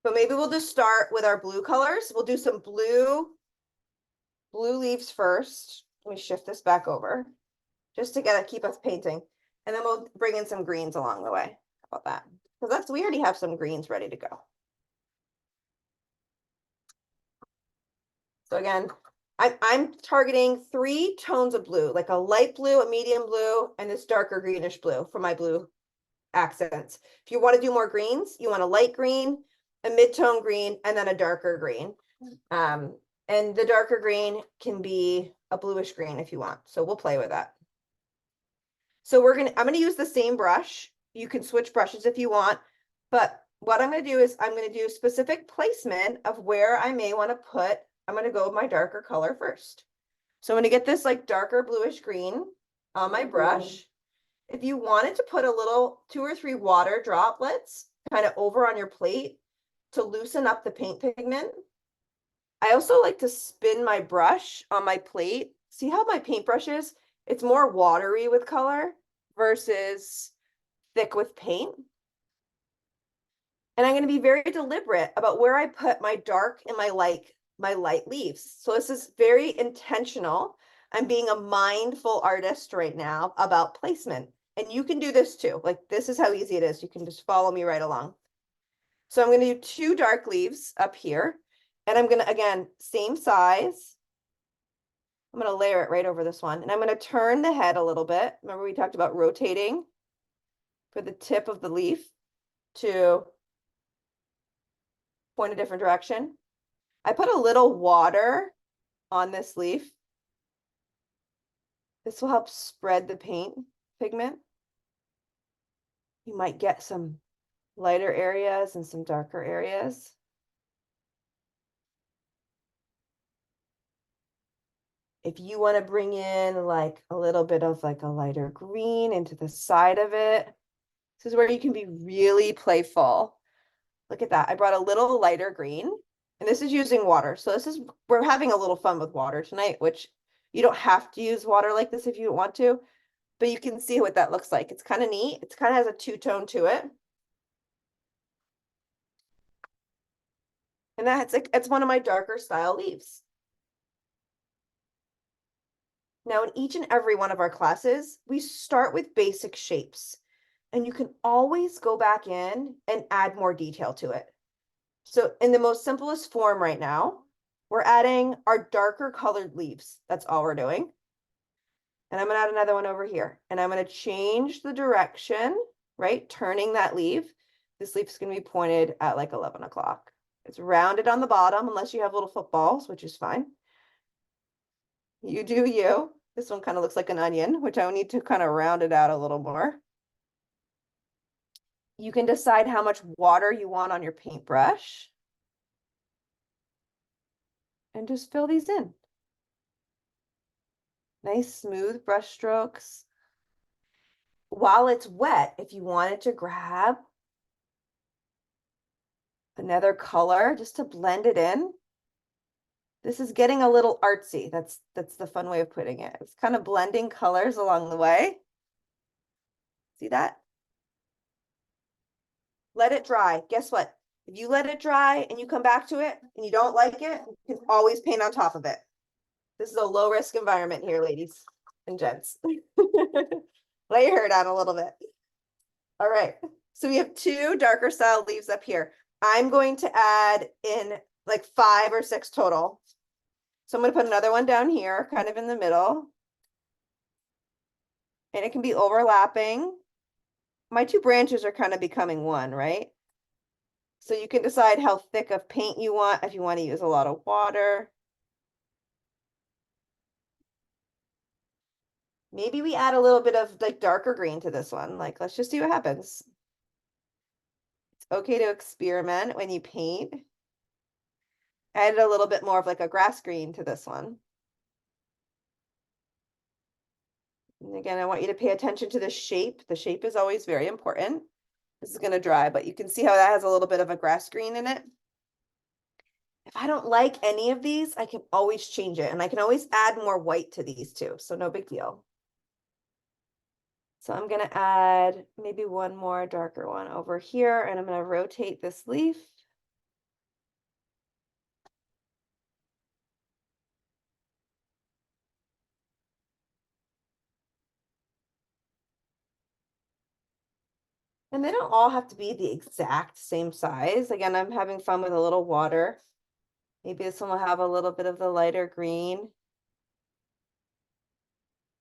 But maybe we'll just start with our blue colors. We'll do some blue leaves first. Let me shift this back over just to keep us painting. And then we'll bring in some greens along the way. How about that? Because we already have some greens ready to go. So again, I'm targeting 3 tones of blue, like a light blue, a medium blue, and this darker greenish blue for my blue accents. If you want to do more greens, you want a light green, a mid-tone green, and then a darker green. And the darker green can be a bluish green if you want. So we'll play with that. So I'm gonna use the same brush. You can switch brushes if you want, but what I'm gonna do is I'm gonna do specific placement of where I may want to put. I'm going to go with my darker color first. So I'm going to get this like darker bluish green on my brush. If you wanted to put a little 2 or 3 water droplets kind of over on your plate to loosen up the paint pigment. I also like to spin my brush on my plate. See how my paintbrush is? It's more watery with color versus thick with paint. And I'm going to be very deliberate about where I put my dark and my light leaves. So this is very intentional. I'm being a mindful artist right now about placement. And you can do this too. Like this is how easy it is. You can just follow me right along. So I'm going to do 2 dark leaves up here. And I'm going to, again, same size. I'm going to layer it right over this one. And I'm going to turn the head a little bit. Remember we talked about rotating for the tip of the leaf to point a different direction. I put a little water on this leaf. This will help spread the paint pigment. You might get some lighter areas and some darker areas. If you want to bring in like a little bit of like a lighter green into the side of it, this is where you can be really playful. Look at that. I brought a little lighter green. And this is using water. So we're having a little fun with water tonight, which you don't have to use water like this if you don't want to, but you can see what that looks like. It's kind of neat. It kind of has a 2-tone to it. And it's one of my darker style leaves. Now in each and every one of our classes, we start with basic shapes and you can always go back in and add more detail to it. So in the most simplest form right now, we're adding our darker colored leaves. That's all we're doing. And I'm gonna add another one over here. And I'm gonna change the direction, right? Turning that leaf. This leaf is gonna be pointed at like 11 o'clock. It's rounded on the bottom unless you have little footballs, which is fine. You do you. This one kind of looks like an onion, which I need to kind of round it out a little more. You can decide how much water you want on your paintbrush. And just fill these in. Nice smooth brush strokes. While it's wet, if you wanted to grab another color just to blend it in. This is getting a little artsy. That's the fun way of putting it. It's kind of blending colors along the way. See that? Let it dry. Guess what? If you let it dry and you come back to it and you don't like it, you can always paint on top of it. This is a low risk environment here, ladies and gents. Let your hair down a little bit. All right. So we have 2 darker style leaves up here. I'm going to add in like 5 or 6 total. So I'm going to put another one down here, kind of in the middle. and it can be overlapping. My two branches are kind of becoming one, right? So you can decide how thick of paint you want, if you want to use a lot of water. Maybe we add a little bit of like darker green to this one. Like, let's just see what happens. It's okay to experiment when you paint. Add a little bit more of like a grass green to this one. And again, I want you to pay attention to the shape. The shape is always very important. This is going to dry, but you can see how that has a little bit of a grass green in it. If I don't like any of these, I can always change it, and I can always add more white to these too, so no big deal. So I'm going to add maybe one more darker one over here, and I'm going to rotate this leaf. And they don't all have to be the exact same size. Again, I'm having fun with a little water. Maybe this one will have a little bit of the lighter green.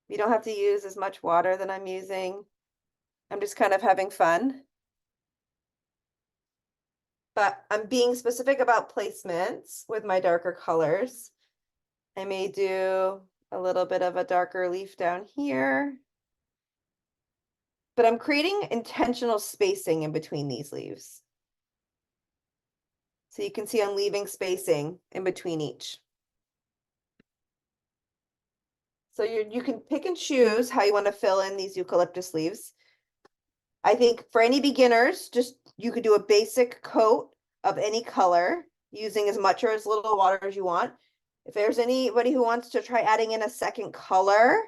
You don't have to use as much water that I'm using. I'm just kind of having fun. But I'm being specific about placements with my darker colors. I may do a little bit of a darker leaf down here. But I'm creating intentional spacing in between these leaves. So you can see I'm leaving spacing in between each. So you can pick and choose how you want to fill in these eucalyptus leaves. I think for any beginners, just you could do a basic coat of any color using as much or as little water as you want. If there's anybody who wants to try adding in a second color,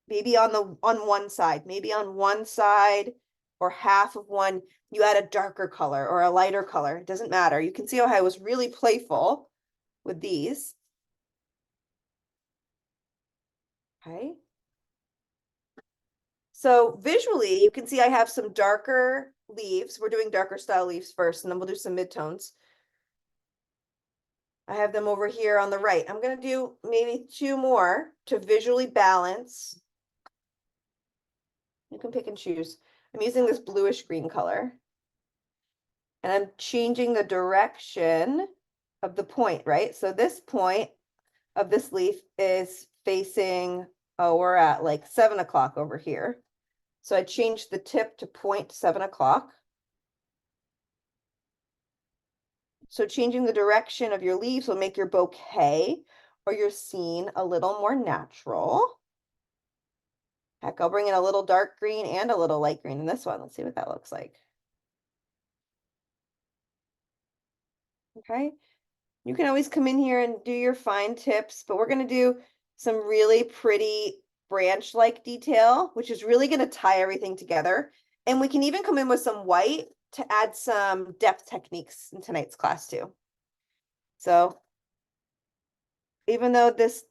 maybe on one side or half of one, you add a darker color or a lighter color. It doesn't matter. You can see how I was really playful with these. Okay. So visually, you can see I have some darker leaves. We're doing darker style leaves first, and then we'll do some midtones. I have them over here on the right. I'm going to do maybe two more to visually balance. You can pick and choose. I'm using this bluish green color. And I'm changing the direction of the point, right? So this point of this leaf is facing, oh, we're at like 7 o'clock over here. So I changed the tip to point 7 o'clock. So changing the direction of your leaves will make your bouquet or your scene a little more natural. Heck, I'll bring in a little dark green and a little light green in this one. Let's see what that looks like. Okay. You can always come in here and do your fine tips, but we're going to do some really pretty branch-like detail, which is really going to tie everything together. And we can even come in with some white to add some depth techniques in tonight's class too. So even though this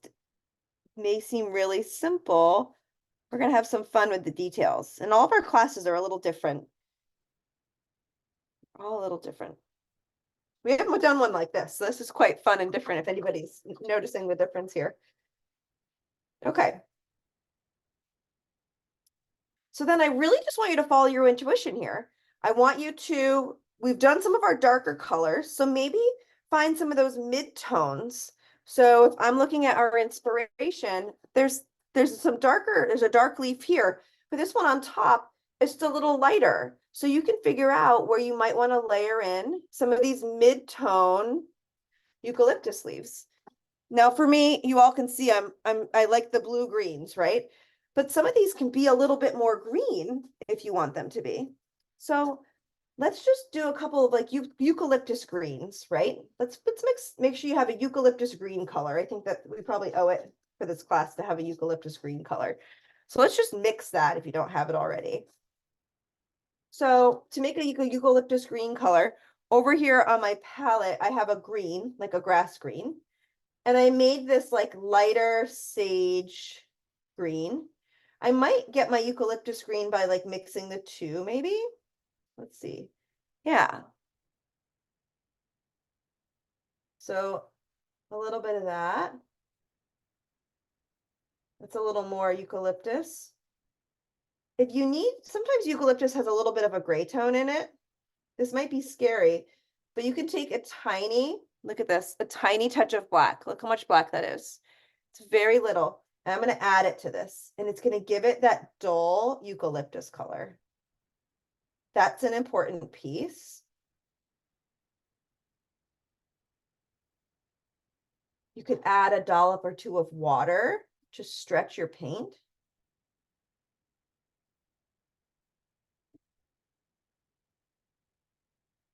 may seem really simple, we're going to have some fun with the details. And all of our classes are a little different. All a little different. We haven't done one like this, so this is quite fun and different if anybody's noticing the difference here. Okay. So then I really just want you to follow your intuition here. I want you to, we've done some of our darker colors, so maybe find some of those mid-tones. So if I'm looking at our inspiration, there's a dark leaf here, but this one on top is just a little lighter. So you can figure out where you might want to layer in some of these mid-tone eucalyptus leaves. Now for me, you all can see I like the blue greens, right? But some of these can be a little bit more green if you want them to be. So let's just do a couple of like eucalyptus greens, right? Let's make sure you have a eucalyptus green color. I think that we probably owe it for this class to have a eucalyptus green color. So let's just mix that if you don't have it already. So to make a eucalyptus green color, over here on my palette, I have a green, like a grass green. And I made this like lighter sage green. I might get my eucalyptus green by like mixing the two, maybe. Let's see. Yeah. So a little bit of that. It's a little more eucalyptus. if you need, sometimes eucalyptus has a little bit of a gray tone in it. This might be scary, but you can take a tiny, look at this, a tiny touch of black. Look how much black that is. It's very little. And I'm going to add it to this, and it's going to give it that dull eucalyptus color. That's an important piece. You could add a dollop or two of water to stretch your paint.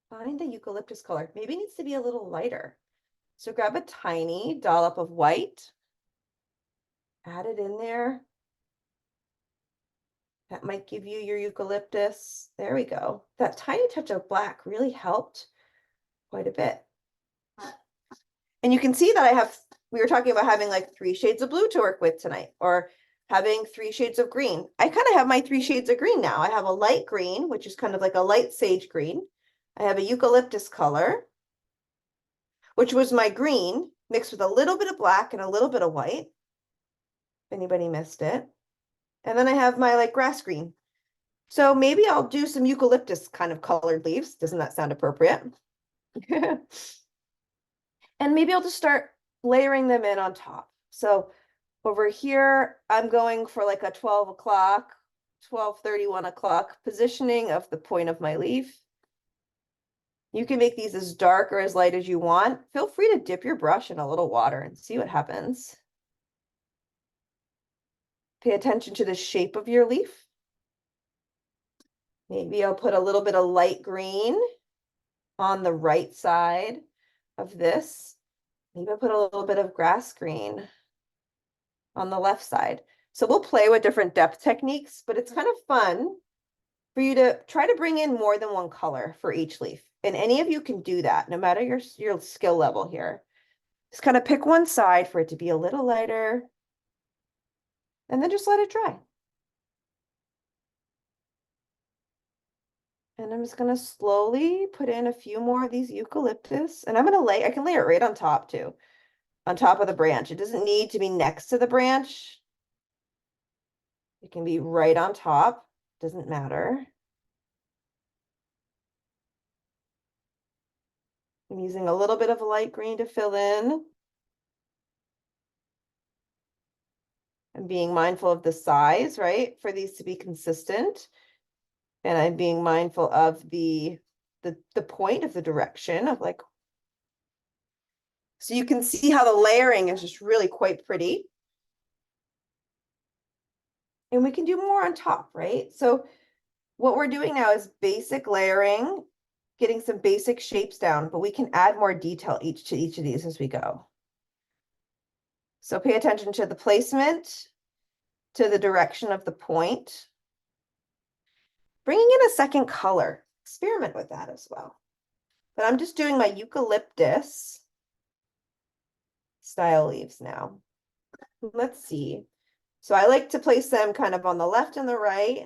Find a eucalyptus color. Maybe it needs to be a little lighter. So grab a tiny dollop of white, add it in there. That might give you your eucalyptus. There we go. That tiny touch of black really helped quite a bit. And you can see that I have, we were talking about having like 3 shades of blue to work with tonight, or having 3 shades of green. I kind of have my 3 shades of green now. I have a light green, which is kind of like a light sage green. I have a eucalyptus color, which was my green mixed with a little bit of black and a little bit of white, if anybody missed it. And then I have my like grass green. So maybe I'll do some eucalyptus kind of colored leaves. Doesn't that sound appropriate? And maybe I'll just start layering them in on top. So over here, I'm going for like a 12 o'clock, 12:30, 1 o'clock positioning of the point of my leaf. You can make these as dark or as light as you want. Feel free to dip your brush in a little water and see what happens. Pay attention to the shape of your leaf. Maybe I'll put a little bit of light green on the right side of this. Maybe I'll put a little bit of grass green on the left side. So we'll play with different depth techniques, but it's kind of fun for you to try to bring in more than one color for each leaf. And any of you can do that, no matter your skill level here. Just kind of pick one side for it to be a little lighter, and then just let it dry. And I'm just gonna slowly put in a few more of these eucalyptus, and I'm gonna I can lay it right on top too, on top of the branch. It doesn't need to be next to the branch. It can be right on top, doesn't matter. I'm using a little bit of light green to fill in. I'm being mindful of the size, right? For these to be consistent. And I'm being mindful of the point of the direction of like, so you can see how the layering is just really quite pretty. And we can do more on top, right? So what we're doing now is basic layering, getting some basic shapes down, but we can add more detail to each of these as we go. So pay attention to the placement, to the direction of the point. Bringing in a second color, experiment with that as well. But I'm just doing my eucalyptus style leaves now. Let's see. So I like to place them kind of on the left and the right.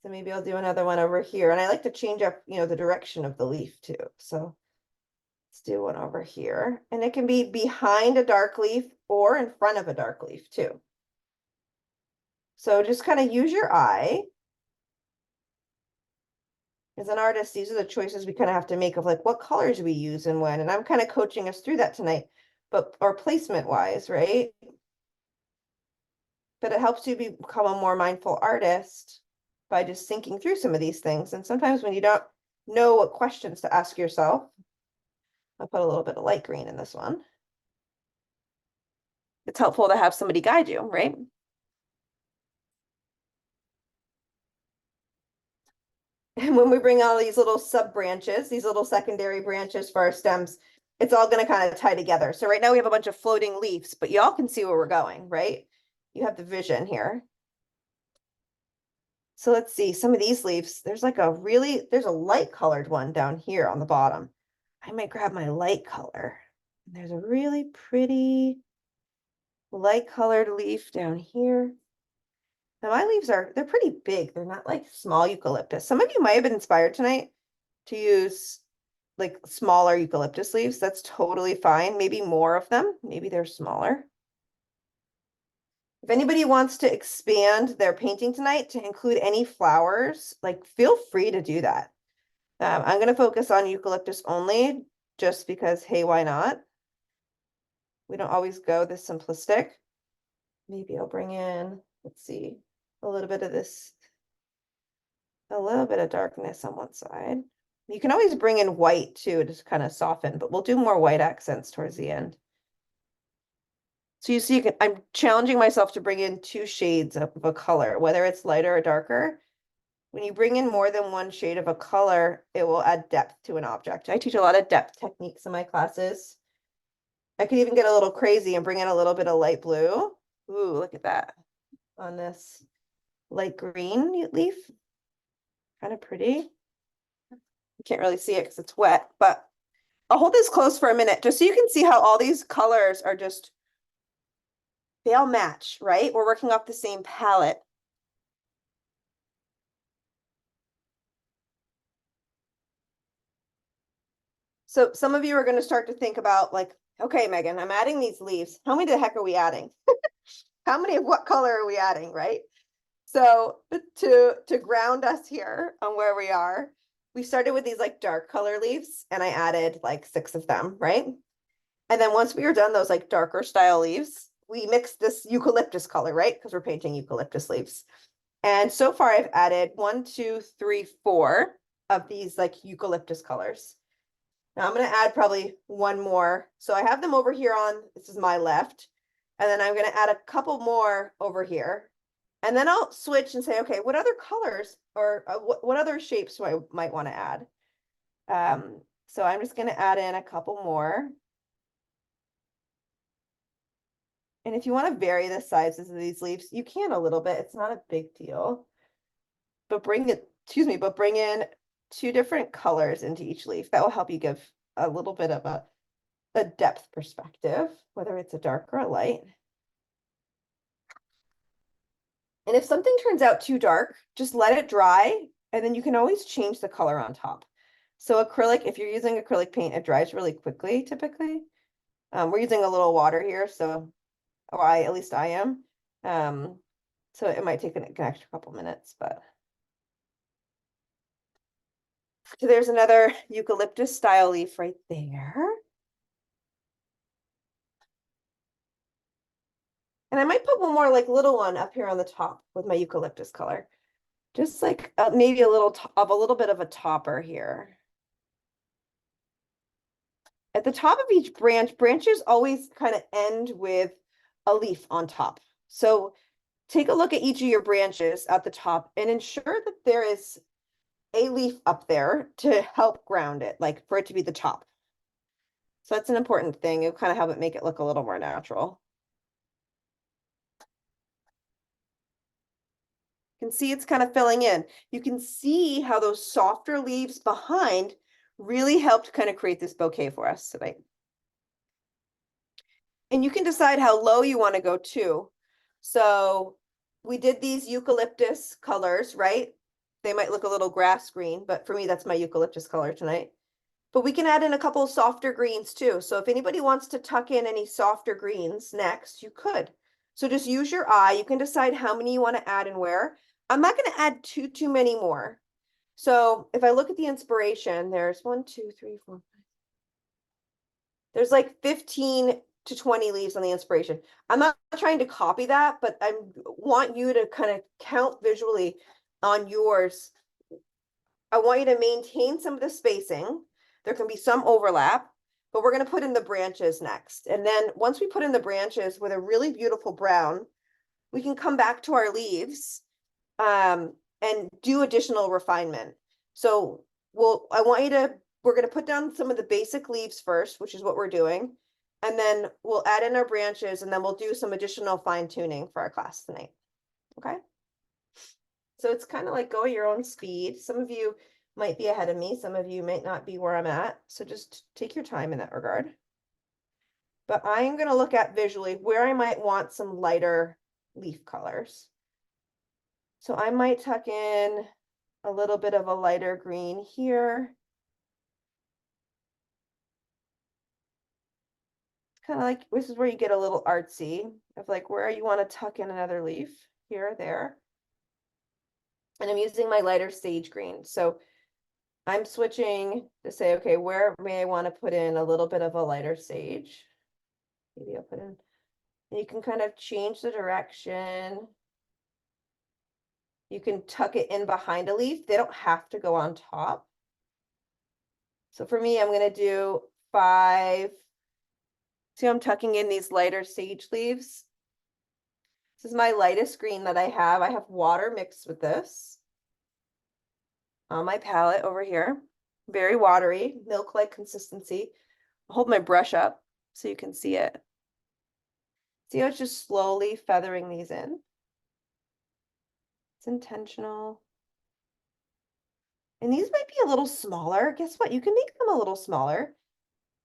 So maybe I'll do another one over here. And I like to change up, the direction of the leaf too. So let's do one over here. And it can be behind a dark leaf or in front of a dark leaf too. So just kind of use your eye. As an artist, these are the choices we kind of have to make of like what colors we use and when. And I'm kind of coaching us through that tonight, but or placement wise, right? But it helps you become a more mindful artist by just thinking through some of these things. And sometimes when you don't know what questions to ask yourself, I'll put a little bit of light green in this one. It's helpful to have somebody guide you, right? And when we bring all these little sub branches, these little secondary branches for our stems, it's all going to kind of tie together. So right now we have a bunch of floating leaves, but y'all can see where we're going, right? You have the vision here. So let's see some of these leaves. There's a light colored one down here on the bottom. I might grab my light color. There's a really pretty light colored leaf down here. Now my leaves they're pretty big. They're not like small eucalyptus. Some of you might have been inspired tonight to use like smaller eucalyptus leaves. That's totally fine. Maybe more of them. Maybe they're smaller. If anybody wants to expand their painting tonight to include any flowers, like feel free to do that. I'm going to focus on eucalyptus only just because, hey, why not? We don't always go this simplistic. Maybe I'll bring in, let's see, a little bit of this, a little bit of darkness on one side. You can always bring in white too, to kind of soften, but we'll do more white accents towards the end. So you see, I'm challenging myself to bring in 2 shades of a color, whether it's lighter or darker. When you bring in more than 1 shade of a color, it will add depth to an object. I teach a lot of depth techniques in my classes. I could even get a little crazy and bring in a little bit of light blue. Ooh, look at that on this light green leaf. Kind of pretty. You can't really see it because it's wet, but I'll hold this close for a minute just so you can see how all these colors are just, they all match, right? We're working off the same palette. So some of you are going to start to think about like, okay, Megan, I'm adding these leaves. How many the heck are we adding? How many of what color are we adding, right? So to ground us here on where we are, we started with these like dark color leaves and I added like 6 of them, right? And then once we were done those like darker style leaves, we mixed this eucalyptus color, right? Because we're painting eucalyptus leaves. And so far I've added 1, 2, 3, 4 of these like eucalyptus colors. Now I'm going to add probably 1 more. So I have them over here on, this is my left. And then I'm going to add a couple more over here. And then I'll switch and say, okay, what other colors or what other shapes do I might want to add? So I'm just going to add in a couple more. And if you want to vary the sizes of these leaves, you can a little bit. It's not a big deal. But bring in 2 different colors into each leaf. That will help you give a little bit of a depth perspective, whether it's a dark or a light. And if something turns out too dark, just let it dry, and then you can always change the color on top. So acrylic, if you're using acrylic paint, it dries really quickly, typically. We're using a little water here, so, or at least I am. So it might take an extra couple minutes, but. So there's another eucalyptus style leaf right there. And I might put one more like little one up here on the top with my eucalyptus color. Just like maybe a little bit of a topper here. At the top of each branch, branches always kind of end with a leaf on top. So take a look at each of your branches at the top and ensure that there is a leaf up there to help ground it, like for it to be the top. So that's an important thing. It'll kind of help it make it look a little more natural. You can see it's kind of filling in. You can see how those softer leaves behind really helped kind of create this bouquet for us tonight. And you can decide how low you want to go too. So we did these eucalyptus colors, right? They might look a little grass green, but for me, that's my eucalyptus color tonight. But we can add in a couple of softer greens too. So if anybody wants to tuck in any softer greens next, you could. So just use your eye. You can decide how many you want to add and where. I'm not going to add too many more. So if I look at the inspiration, there's 1, 2, 3, 4, 5. There's like 15 to 20 leaves on the inspiration. I'm not trying to copy that, but I want you to kind of count visually on yours. I want you to maintain some of the spacing. There can be some overlap, but we're going to put in the branches next. And then once we put in the branches with a really beautiful brown, we can come back to our leaves and do additional refinement. So we're going to put down some of the basic leaves first, which is what we're doing. And then we'll add in our branches and then we'll do some additional fine tuning for our class tonight. Okay. So it's kind of like go at your own speed. Some of you might be ahead of me. Some of you might not be where I'm at. So just take your time in that regard. But I'm going to look at visually where I might want some lighter leaf colors. So I might tuck in a little bit of a lighter green here. kind of like, this is where you get a little artsy of like where you want to tuck in another leaf here or there. And I'm using my lighter sage green. So I'm switching to say, okay, where may I want to put in a little bit of a lighter sage? Maybe I'll put in, and you can kind of change the direction. You can tuck it in behind a leaf. They don't have to go on top. So for me, I'm going to do 5. See, I'm tucking in these lighter sage leaves. This is my lightest green that I have. I have water mixed with this on my palette over here. Very watery, milk-like consistency. I'll hold my brush up so you can see it. See how it's just slowly feathering these in? It's intentional. And these might be a little smaller. Guess what? You can make them a little smaller.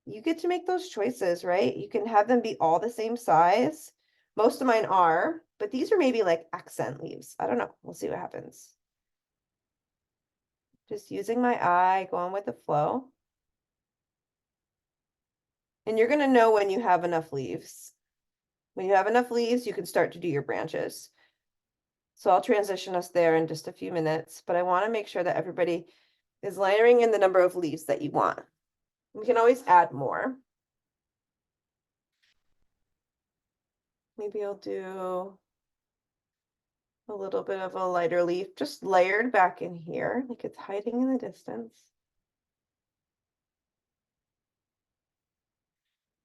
You get to make those choices, right? You can have them be all the same size. Most of mine are, but these are maybe like accent leaves. I don't know. We'll see what happens. Just using my eye, going with the flow. And you're going to know when you have enough leaves. When you have enough leaves, you can start to do your branches. So I'll transition us there in just a few minutes, but I want to make sure that everybody is layering in the number of leaves that you want. We can always add more. Maybe I'll do a little bit of a lighter leaf, just layered back in here, like it's hiding in the distance.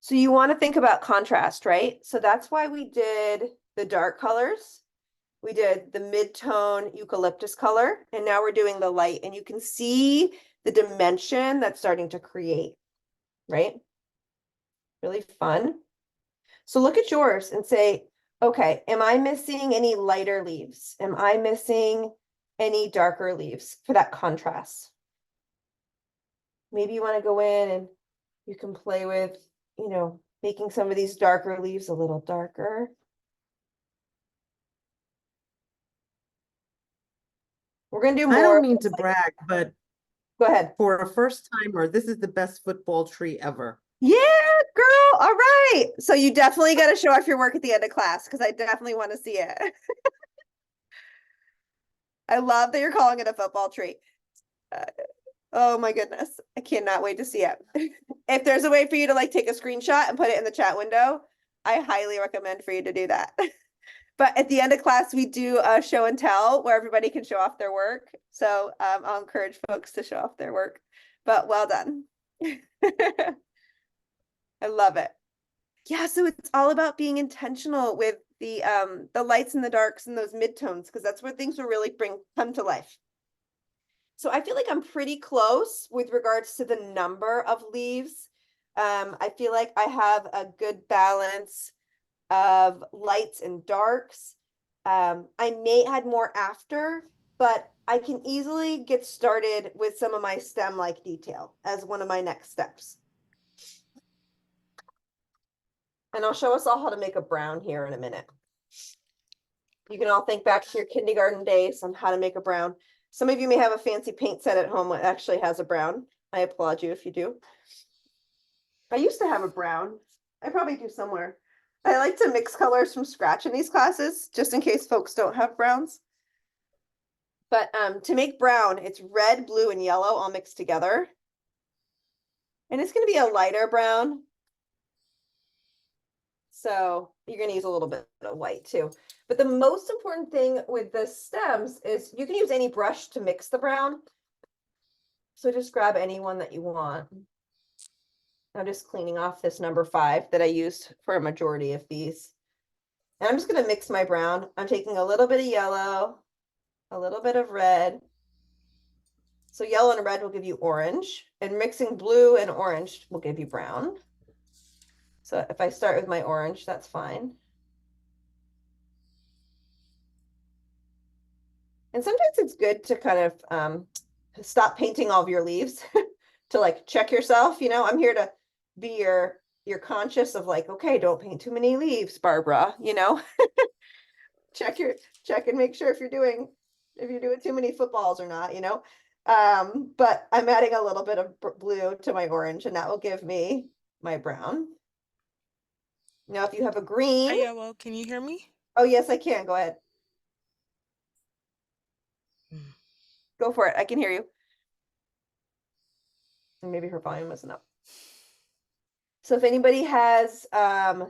So you want to think about contrast, right? So that's why we did the dark colors. We did the mid-tone eucalyptus color, and now we're doing the light, and you can see the dimension that's starting to create, right? Really fun. So look at yours and say, okay, am I missing any lighter leaves? Am I missing any darker leaves for that contrast? Maybe you want to go in and you can play with, you know, making some of these darker leaves a little darker. We're going to do more. I don't mean to brag, but Go ahead. for a first timer, this is the best football tree ever. Yeah, girl. All right. So you definitely got to show off your work at the end of class because I definitely want to see it. I love that you're calling it a football tree. Oh my goodness. I cannot wait to see it. If there's a way for you to like take a screenshot and put it in the chat window, I highly recommend for you to do that. But at the end of class, we do a show and tell where everybody can show off their work. So I'll encourage folks to show off their work, but well done. I love it. Yeah, so it's all about being intentional with the lights and the darks and those midtones, because that's where things will really come to life. So I feel like I'm pretty close with regards to the number of leaves. I feel like I have a good balance of lights and darks. I may add more after, but I can easily get started with some of my stem-like detail as one of my next steps. And I'll show us all how to make a brown here in a minute. You can all think back to your kindergarten days on how to make a brown. Some of you may have a fancy paint set at home that actually has a brown. I applaud you if you do. I used to have a brown. I probably do somewhere. I like to mix colors from scratch in these classes, just in case folks don't have browns. But to make brown, it's red, blue, and yellow all mixed together. And it's going to be a lighter brown. So you're going to use a little bit of white too. But the most important thing with the stems is you can use any brush to mix the brown. So just grab any one that you want. I'm just cleaning off this number 5 that I used for a majority of these. And I'm just going to mix my brown. I'm taking a little bit of yellow, a little bit of red. So yellow and red will give you orange, and mixing blue and orange will give you brown. So if I start with my orange, that's fine. And sometimes it's good to kind of stop painting all of your leaves to like check yourself. You know, I'm here to be your conscious of like, okay, don't paint too many leaves, Barbara, you know. check and make sure if you're doing too many footballs or not, you know. But I'm adding a little bit of blue to my orange, and that will give me my brown. Now, if you have a green, Hi, well, can you hear me? oh, yes, I can. Go ahead. Mm. Go for it. I can hear you. And maybe her volume wasn't up. So if anybody has a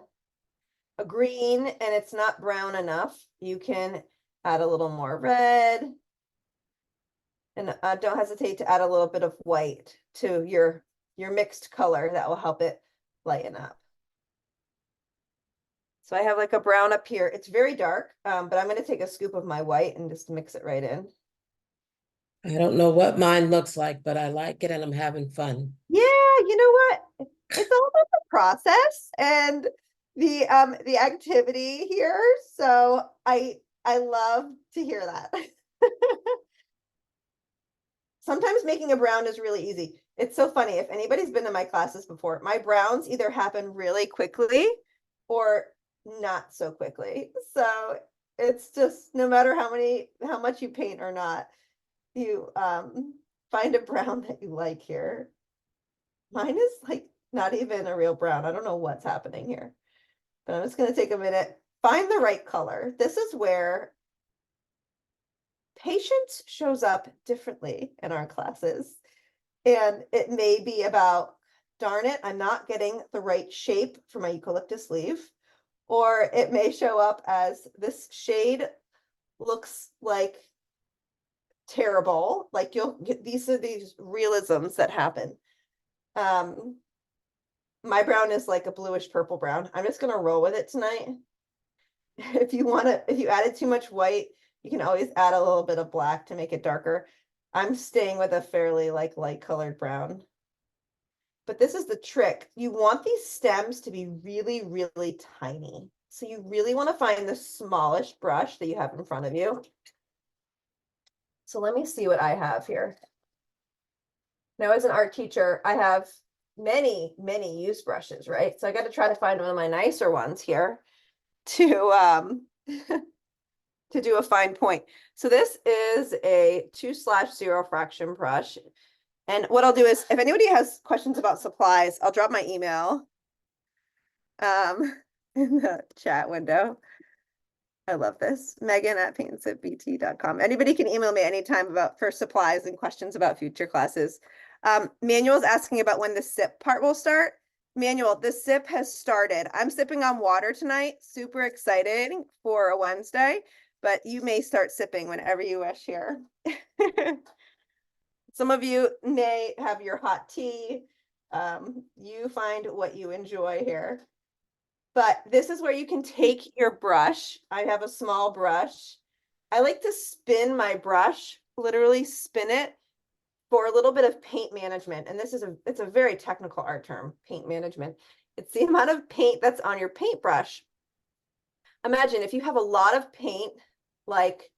green and it's not brown enough, you can add a little more red. And don't hesitate to add a little bit of white to your mixed color. That will help it lighten up. So I have like a brown up here. It's very dark, but I'm going to take a scoop of my white and just mix it right in. I don't know what mine looks like, but I like it and I'm having fun. Yeah, you know what? It's all about the process and the activity here. So I love to hear that. Sometimes making a brown is really easy. It's so funny. If anybody's been to my classes before, my browns either happen really quickly or not so quickly. So it's just no matter how much you paint or not, you find a brown that you like here. Mine is like not even a real brown. I don't know what's happening here, but I'm just going to take a minute, find the right color. This is where patience shows up differently in our classes. And it may be about, darn it, I'm not getting the right shape for my eucalyptus leaf. Or it may show up as this shade looks like terrible. Like you'll get these realisms that happen. My brown is like a bluish purple brown. I'm just gonna roll with it tonight. If you added too much white, you can always add a little bit of black to make it darker. I'm staying with a fairly like light colored brown. But this is the trick. You want these stems to be really, really tiny. So you really want to find the smallest brush that you have in front of you. So let me see what I have here. Now, as an art teacher, I have many, many used brushes, right? So I got to try to find one of my nicer ones here to to do a fine point. So this is a 2/0 fraction brush. And what I'll do is, if anybody has questions about supplies, I'll drop my email in the chat window. I love this. Megan@paintsipbt.com. Anybody can email me anytime for supplies and questions about future classes. Manuel's asking about when the sip part will start. Manuel, the sip has started. I'm sipping on water tonight. Super exciting for a Wednesday, but you may start sipping whenever you wish here. Some of you may have your hot tea. You find what you enjoy here. But this is where you can take your brush. I have a small brush. I like to spin my brush, literally spin it for a little bit of paint management. And it's a very technical art term, paint management. It's the amount of paint that's on your paintbrush. Imagine if you have a lot of paint like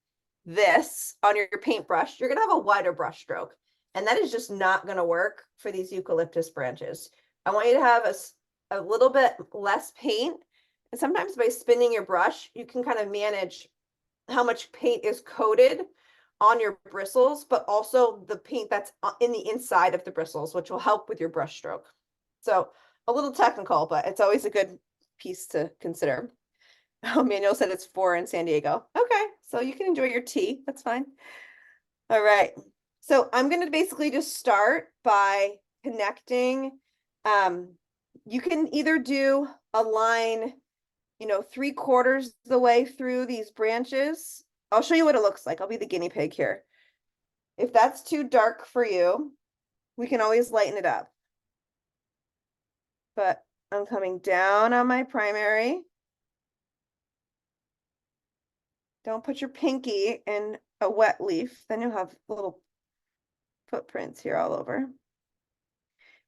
this on your paintbrush, you're gonna have a wider brush stroke. And that is just not gonna work for these eucalyptus branches. I want you to have a little bit less paint. And sometimes by spinning your brush, you can kind of manage how much paint is coated on your bristles, but also the paint that's in the inside of the bristles, which will help with your brush stroke. So a little technical, but it's always a good piece to consider. Oh, Manuel said it's 4 in San Diego. Okay, so you can enjoy your tea. That's fine. All right. So I'm going to basically just start by connecting. You can either do a line, 3/4 the way through these branches. I'll show you what it looks like. I'll be the guinea pig here. If that's too dark for you, we can always lighten it up. But I'm coming down on my primary. Don't put your pinky in a wet leaf, then you'll have little footprints here all over.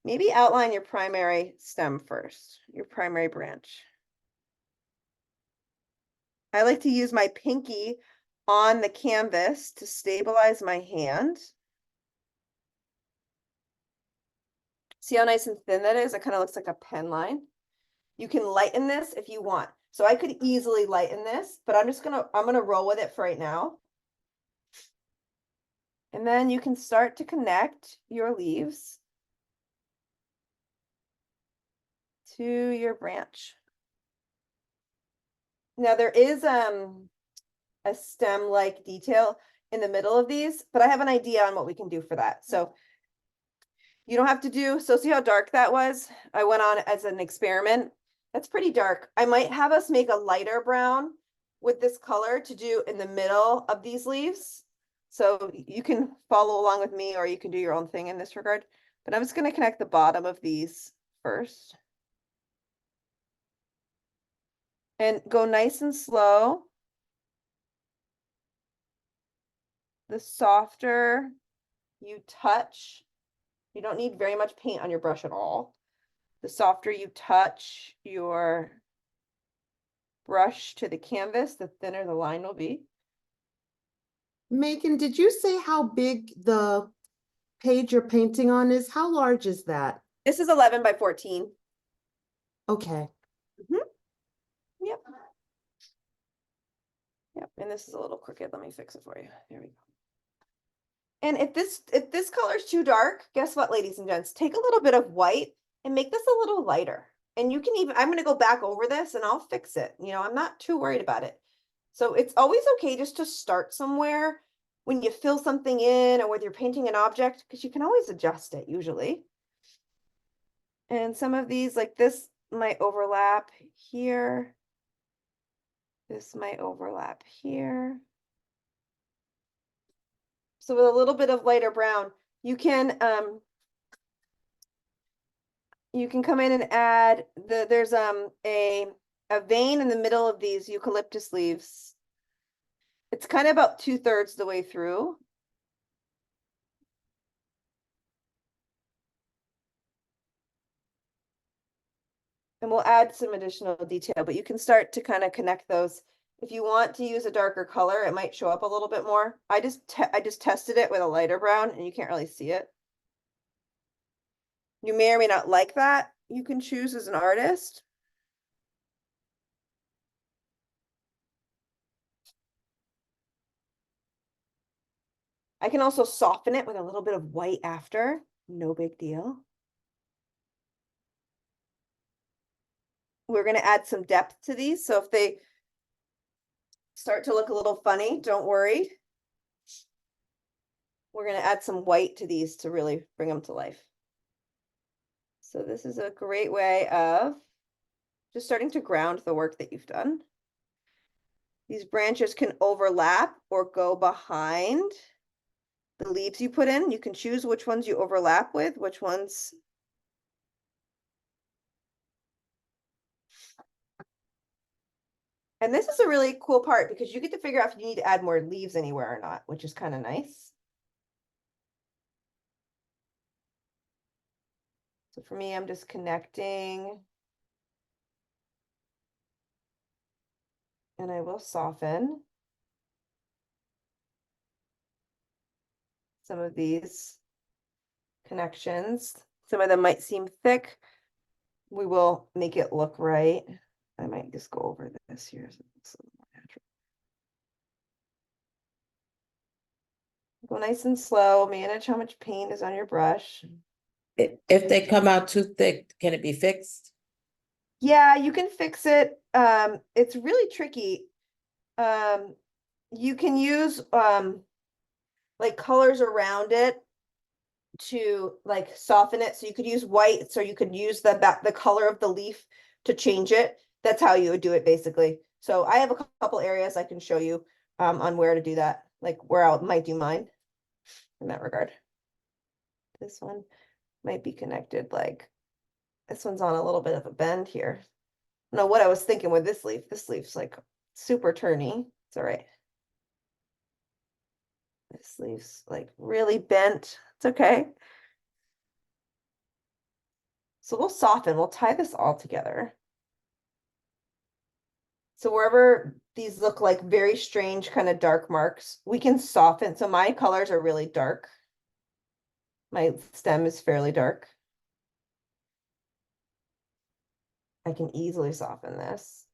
Maybe outline your primary stem first, your primary branch. I like to use my pinky on the canvas to stabilize my hand. See how nice and thin that is? It kind of looks like a pen line. You can lighten this if you want. So I could easily lighten this, but I'm gonna roll with it for right now. And then you can start to connect your leaves to your branch. Now there is a stem-like detail in the middle of these, but I have an idea on what we can do for that. So you don't have to do, so see how dark that was? I went on as an experiment. That's pretty dark. I might have us make a lighter brown with this color to do in the middle of these leaves. So you can follow along with me or you can do your own thing in this regard. But I'm just going to connect the bottom of these first. And go nice and slow. The softer you touch, you don't need very much paint on your brush at all. The softer you touch your brush to the canvas, the thinner the line will be. Megan, did you say how big the page you're painting on is? How large is that? This is 11 by 14. Okay. Yep. Yep, and this is a little crooked. Let me fix it for you. There we go. And if this color is too dark, guess what, ladies and gents? Take a little bit of white and make this a little lighter. And you can even, I'm going to go back over this and I'll fix it. You know, I'm not too worried about it. So it's always okay just to start somewhere when you fill something in or whether you're painting an object, because you can always adjust it usually. And some of these, like this might overlap here. This might overlap here. So with a little bit of lighter brown, you can come in and add there's a vein in the middle of these eucalyptus leaves. It's kind of about 2/3 the way through. And we'll add some additional detail, but you can start to kind of connect those. If you want to use a darker color, it might show up a little bit more. I just tested it with a lighter brown and you can't really see it. You may or may not like that. You can choose as an artist. I can also soften it with a little bit of white after. No big deal. We're going to add some depth to these. So if they start to look a little funny, don't worry. We're going to add some white to these to really bring them to life. So this is a great way of just starting to ground the work that you've done. These branches can overlap or go behind the leaves you put in. You can choose which ones you overlap with, which ones. And this is a really cool part because you get to figure out if you need to add more leaves anywhere or not, which is kind of nice. So for me, I'm just connecting. And I will soften some of these connections. Some of them might seem thick. We will make it look right. I might just go over this here so it looks a little more natural. Go nice and slow. Manage how much paint is on your brush. If they come out too thick, can it be fixed? Yeah, you can fix it. It's really tricky. You can use like colors around it to like soften it. So you could use white, so you could use the color of the leaf to change it. That's how you would do it basically. So I have a couple areas I can show you on where to do that, like where I might do mine in that regard. This one might be connected, like this one's on a little bit of a bend here. No, what I was thinking with this leaf's like super turny. It's all right. This leaf's like really bent. It's okay. So we'll soften, we'll tie this all together. So wherever these look like very strange kind of dark marks, we can soften. So my colors are really dark. My stem is fairly dark. I can easily soften this.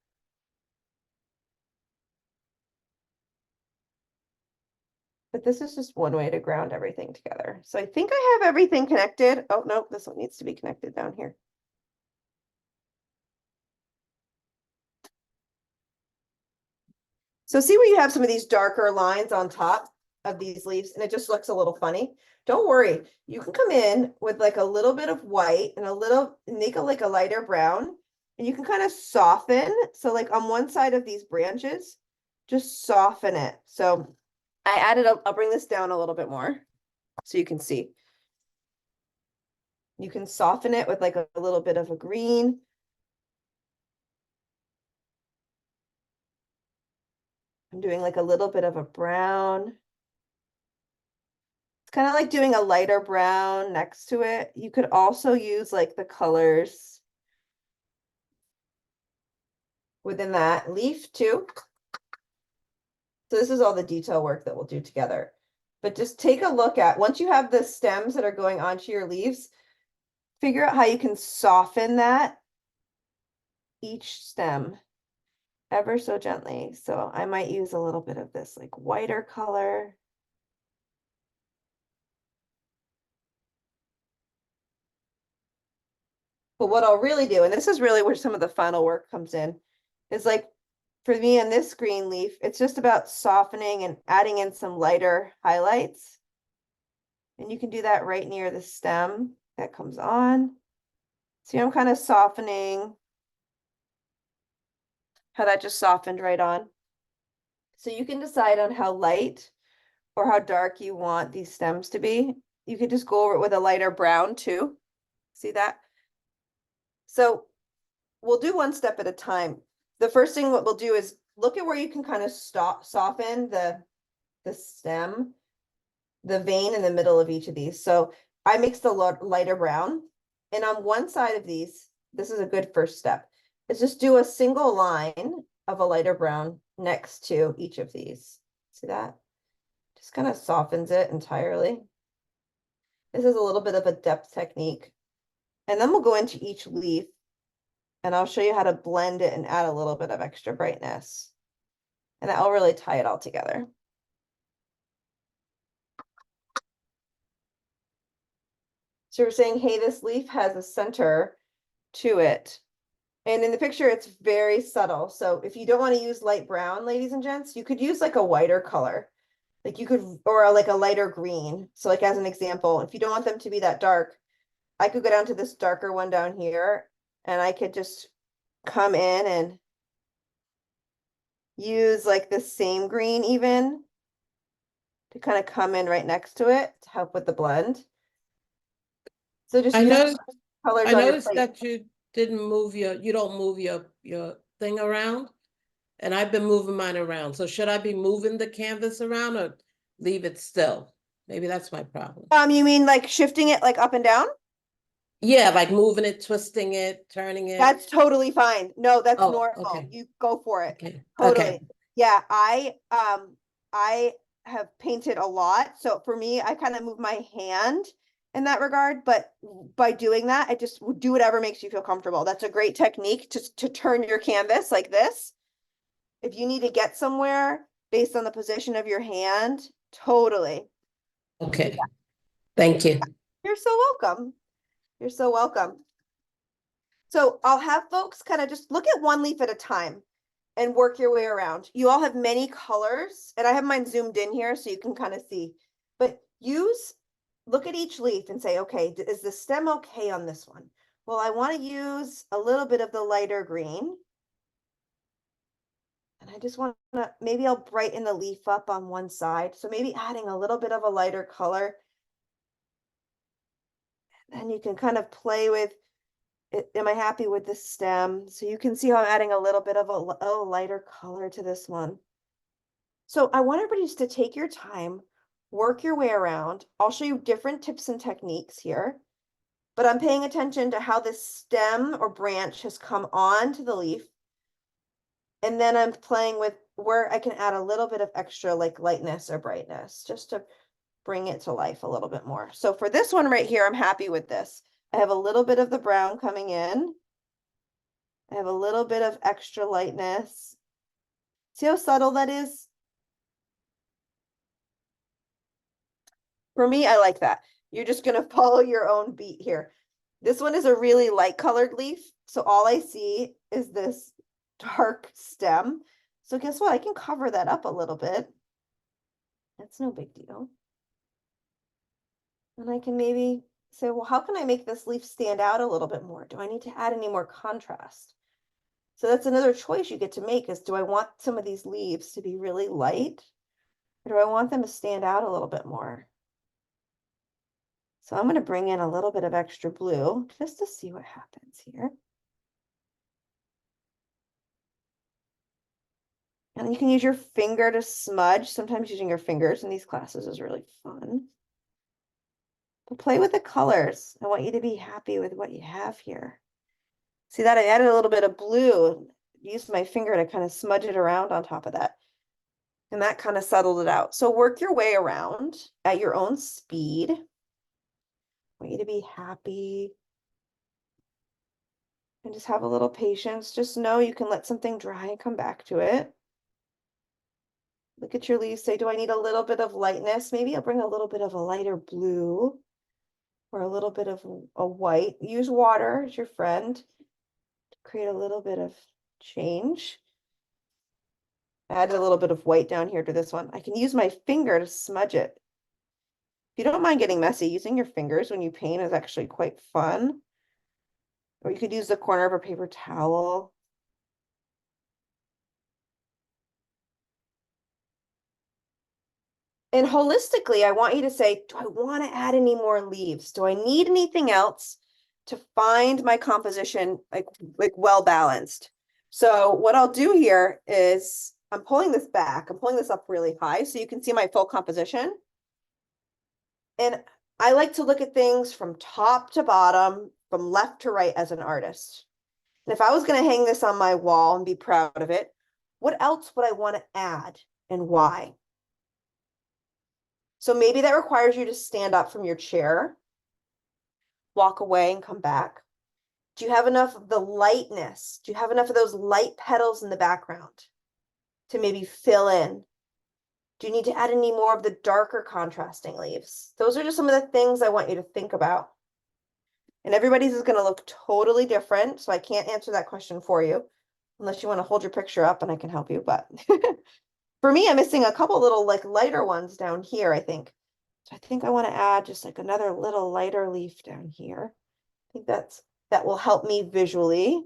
But this is just one way to ground everything together. So I think I have everything connected. Oh, no, this one needs to be connected down here. So see where you have some of these darker lines on top of these leaves and it just looks a little funny? Don't worry, you can come in with like a little bit of white and make it like a lighter brown. And you can kind of soften. So like on one side of these branches, just soften it. So I'll bring this down a little bit more so you can see. You can soften it with like a little bit of a green. I'm doing like a little bit of a brown. It's kind of like doing a lighter brown next to it. You could also use like the colors within that leaf too. So this is all the detail work that we'll do together. But just take a look at, once you have the stems that are going onto your leaves, figure out how you can soften that each stem ever so gently. So I might use a little bit of this like whiter color. But what I'll really do, and this is really where some of the final work comes in, is like for me in this green leaf, it's just about softening and adding in some lighter highlights. And you can do that right near the stem that comes on. See, I'm kind of softening how that just softened right on. So you can decide on how light or how dark you want these stems to be. You could just go over it with a lighter brown too. See that? So we'll do one step at a time. The first thing what we'll do is look at where you can kind of soften the stem, the vein in the middle of each of these. So I mixed the lighter brown, and on one side of these, this is a good first step, is just do a single line of a lighter brown next to each of these. See that? Just kind of softens it entirely. This is a little bit of a depth technique. And then we'll go into each leaf and I'll show you how to blend it and add a little bit of extra brightness. And that'll really tie it all together. So we're saying, hey, this leaf has a center to it. And in the picture, it's very subtle. So if you don't want to use light brown, ladies and gents, you could use like a whiter color. Like you could, or like a lighter green. So like as an example, if you don't want them to be that dark, I could go down to this darker one down here and I could just come in and use like the same green even to kind of come in right next to it to help with the blend. So just I use noticed, colors I on your noticed plate. that you don't move your thing around. And I've been moving mine around. So should I be moving the canvas around or leave it still? Maybe that's my problem. You mean like shifting it like up and down? Yeah, like moving it, twisting it, turning it. That's totally fine. No, that's Oh, normal. okay. You go for it. Okay. Totally. Okay. Yeah, I have painted a lot. So for me, I kind of move my hand in that regard, but by doing that, I just do whatever makes you feel comfortable. That's a great technique to turn your canvas like this. If you need to get somewhere based on the position of your hand, totally. Okay. Thank you. You're so welcome. You're so welcome. So I'll have folks kind of just look at one leaf at a time and work your way around. You all have many colors, and I have mine zoomed in here so you can kind of see. But look at each leaf and say, okay, is the stem okay on this one? Well, I want to use a little bit of the lighter green. And I just want to, maybe I'll brighten the leaf up on one side. So maybe adding a little bit of a lighter color. And you can kind of play with it. Am I happy with this stem? So you can see how I'm adding a little bit of a lighter color to this one. So I want everybody just to take your time, work your way around. I'll show you different tips and techniques here, but I'm paying attention to how this stem or branch has come on to the leaf. And then I'm playing with where I can add a little bit of extra like lightness or brightness just to bring it to life a little bit more. So for this one right here, I'm happy with this. I have a little bit of the brown coming in. I have a little bit of extra lightness. See how subtle that is? For me, I like that. You're just going to follow your own beat here. This one is a really light colored leaf. So all I see is this dark stem. So guess what? I can cover that up a little bit. That's no big deal. And I can maybe say, well, how can I make this leaf stand out a little bit more? Do I need to add any more contrast? So that's another choice you get to make is, do I want some of these leaves to be really light? Or do I want them to stand out a little bit more? So I'm going to bring in a little bit of extra blue just to see what happens here. And you can use your finger to smudge. Sometimes using your fingers in these classes is really fun. But play with the colors. I want you to be happy with what you have here. See that I added a little bit of blue, used my finger to kind of smudge it around on top of that. And that kind of settled it out. So work your way around at your own speed. I want you to be happy. And just have a little patience. Just know you can let something dry and come back to it. Look at your leaves, say, do I need a little bit of lightness? Maybe I'll bring a little bit of a lighter blue or a little bit of a white. Use water as your friend to create a little bit of change. Add a little bit of white down here to this one. I can use my finger to smudge it. If you don't mind getting messy, using your fingers when you paint is actually quite fun. Or you could use the corner of a paper towel. And holistically, I want you to say, do I want to add any more leaves? Do I need anything else to find my composition like well balanced? So what I'll do here is I'm pulling this back. I'm pulling this up really high so you can see my full composition. And I like to look at things from top to bottom, from left to right as an artist. And if I was going to hang this on my wall and be proud of it, what else would I want to add and why? So maybe that requires you to stand up from your chair, walk away and come back. Do you have enough of the lightness? Do you have enough of those light petals in the background to maybe fill in? Do you need to add any more of the darker contrasting leaves? Those are just some of the things I want you to think about. And everybody's is going to look totally different, so I can't answer that question for you unless you want to hold your picture up and I can help you. But for me, I'm missing a couple little like lighter ones down here, I think. So I think I want to add just like another little lighter leaf down here. I think that will help me visually.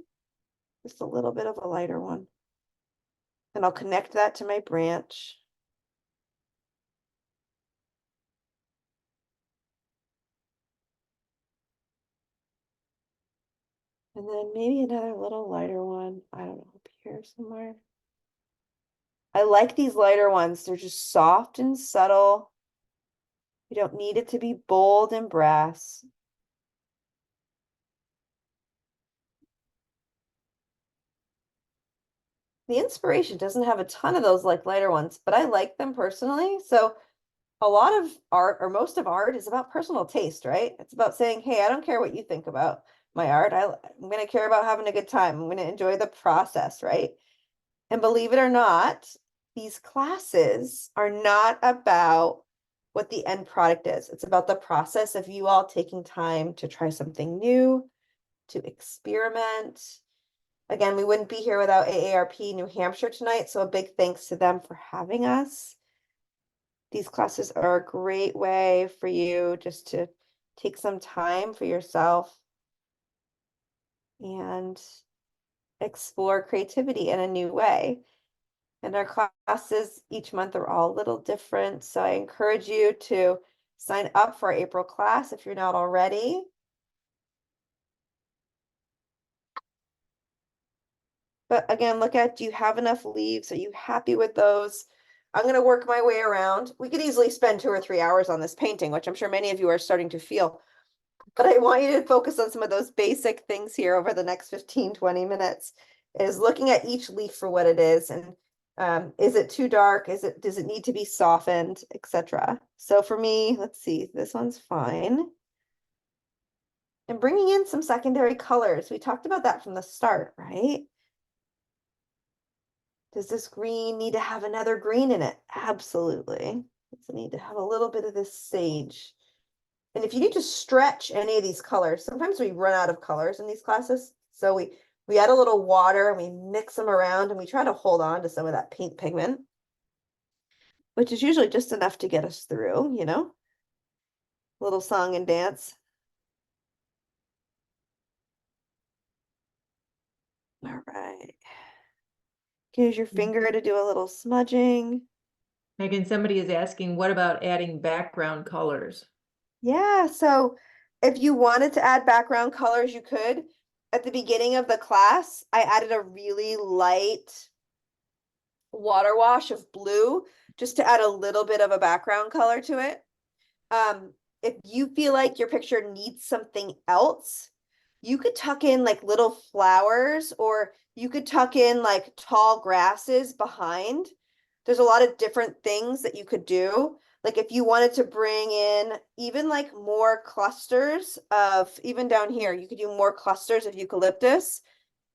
Just a little bit of a lighter one. And I'll connect that to my branch. And then maybe another little lighter one. I don't know, up here somewhere. I like these lighter ones. They're just soft and subtle. You don't need it to be bold and brass. The inspiration doesn't have a ton of those like lighter ones, but I like them personally. So a lot of art or most of art is about personal taste, right? It's about saying, hey, I don't care what you think about my art. I'm going to care about having a good time. I'm going to enjoy the process, right? And believe it or not, these classes are not about what the end product is. It's about the process of you all taking time to try something new, to experiment. Again, we wouldn't be here without AARP New Hampshire tonight, so a big thanks to them for having us. These classes are a great way for you just to take some time for yourself and explore creativity in a new way. And our classes each month are all a little different. So I encourage you to sign up for our April class if you're not already. But again, look at, do you have enough leaves? Are you happy with those? I'm going to work my way around. We could easily spend 2 or 3 hours on this painting, which I'm sure many of you are starting to feel. But I want you to focus on some of those basic things here over the next 15, 20 minutes, is looking at each leaf for what it is. And is it too dark? Does it need to be softened, etc. So for me, let's see, this one's fine. And bringing in some secondary colors. We talked about that from the start, right? Does this green need to have another green in it? Absolutely. Does it need to have a little bit of this sage? And if you need to stretch any of these colors, sometimes we run out of colors in these classes. So we We add a little water and we mix them around and we try to hold on to some of that pink pigment, which is usually just enough to get us through, you know? Little song and dance. All right. Use your finger to do a little smudging. Megan, somebody is asking, what about adding background colors? Yeah, so if you wanted to add background colors, you could. At the beginning of the class, I added a really light water wash of blue just to add a little bit of a background color to it. If you feel like your picture needs something else, you could tuck in like little flowers, or you could tuck in like tall grasses behind. There's a lot of different things that you could do. Like if you wanted to bring in even like more clusters of, even down here, you could do more clusters of eucalyptus.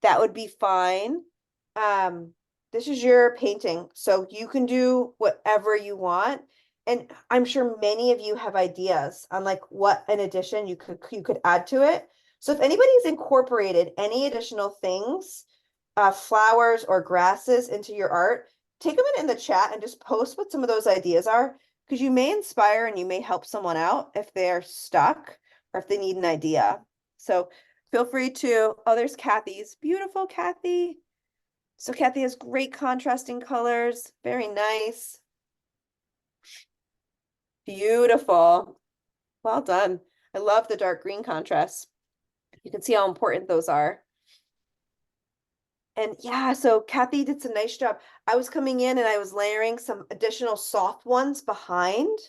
That would be fine. This is your painting, so you can do whatever you want. And I'm sure many of you have ideas on like what an addition you could add to it. So if anybody's incorporated any additional things, flowers or grasses into your art, take a minute in the chat and just post what some of those ideas are, because you may inspire and you may help someone out if they're stuck or if they need an idea. So feel free to, oh, there's Kathy's, beautiful Kathy. So Kathy has great contrasting colors, very nice. Beautiful. Well done. I love the dark green contrasts. You can see how important those are. And yeah, so Kathy did some nice job. I was coming in and I was layering some additional soft ones behind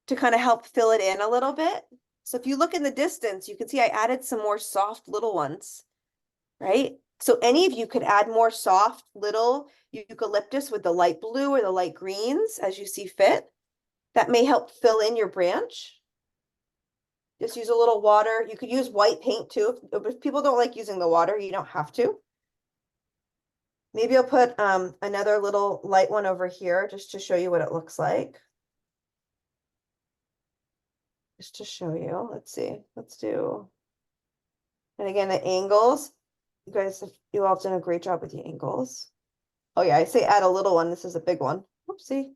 to kind of help fill it in a little bit. So if you look in the distance, you can see I added some more soft little ones, right? So any of you could add more soft little eucalyptus with the light blue or the light greens as you see fit. That may help fill in your branch. Just use a little water. You could use white paint too. If people don't like using the water, you don't have to. Maybe I'll put another little light one over here just to show you what it looks like. Just to show you. Let's see. Let's do. And again, the angles. You guys, you all have done a great job with the angles. Oh yeah, I say add a little one. This is a big one. Oopsie.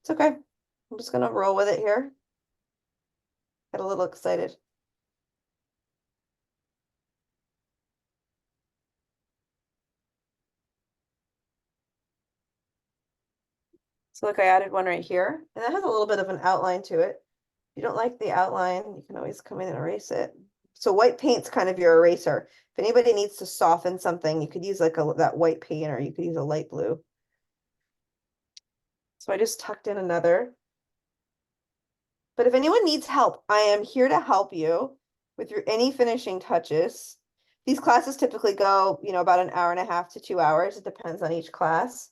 It's okay. I'm just gonna roll with it here. Get a little excited. So look, I added one right here, and that has a little bit of an outline to it. If you don't like the outline, you can always come in and erase it. So white paint's kind of your eraser. If anybody needs to soften something, you could use like that white paint, or you could use a light blue. So I just tucked in another. But if anyone needs help, I am here to help you with your any finishing touches. These classes typically go, you know, about an hour and a half to 2 hours. It depends on each class.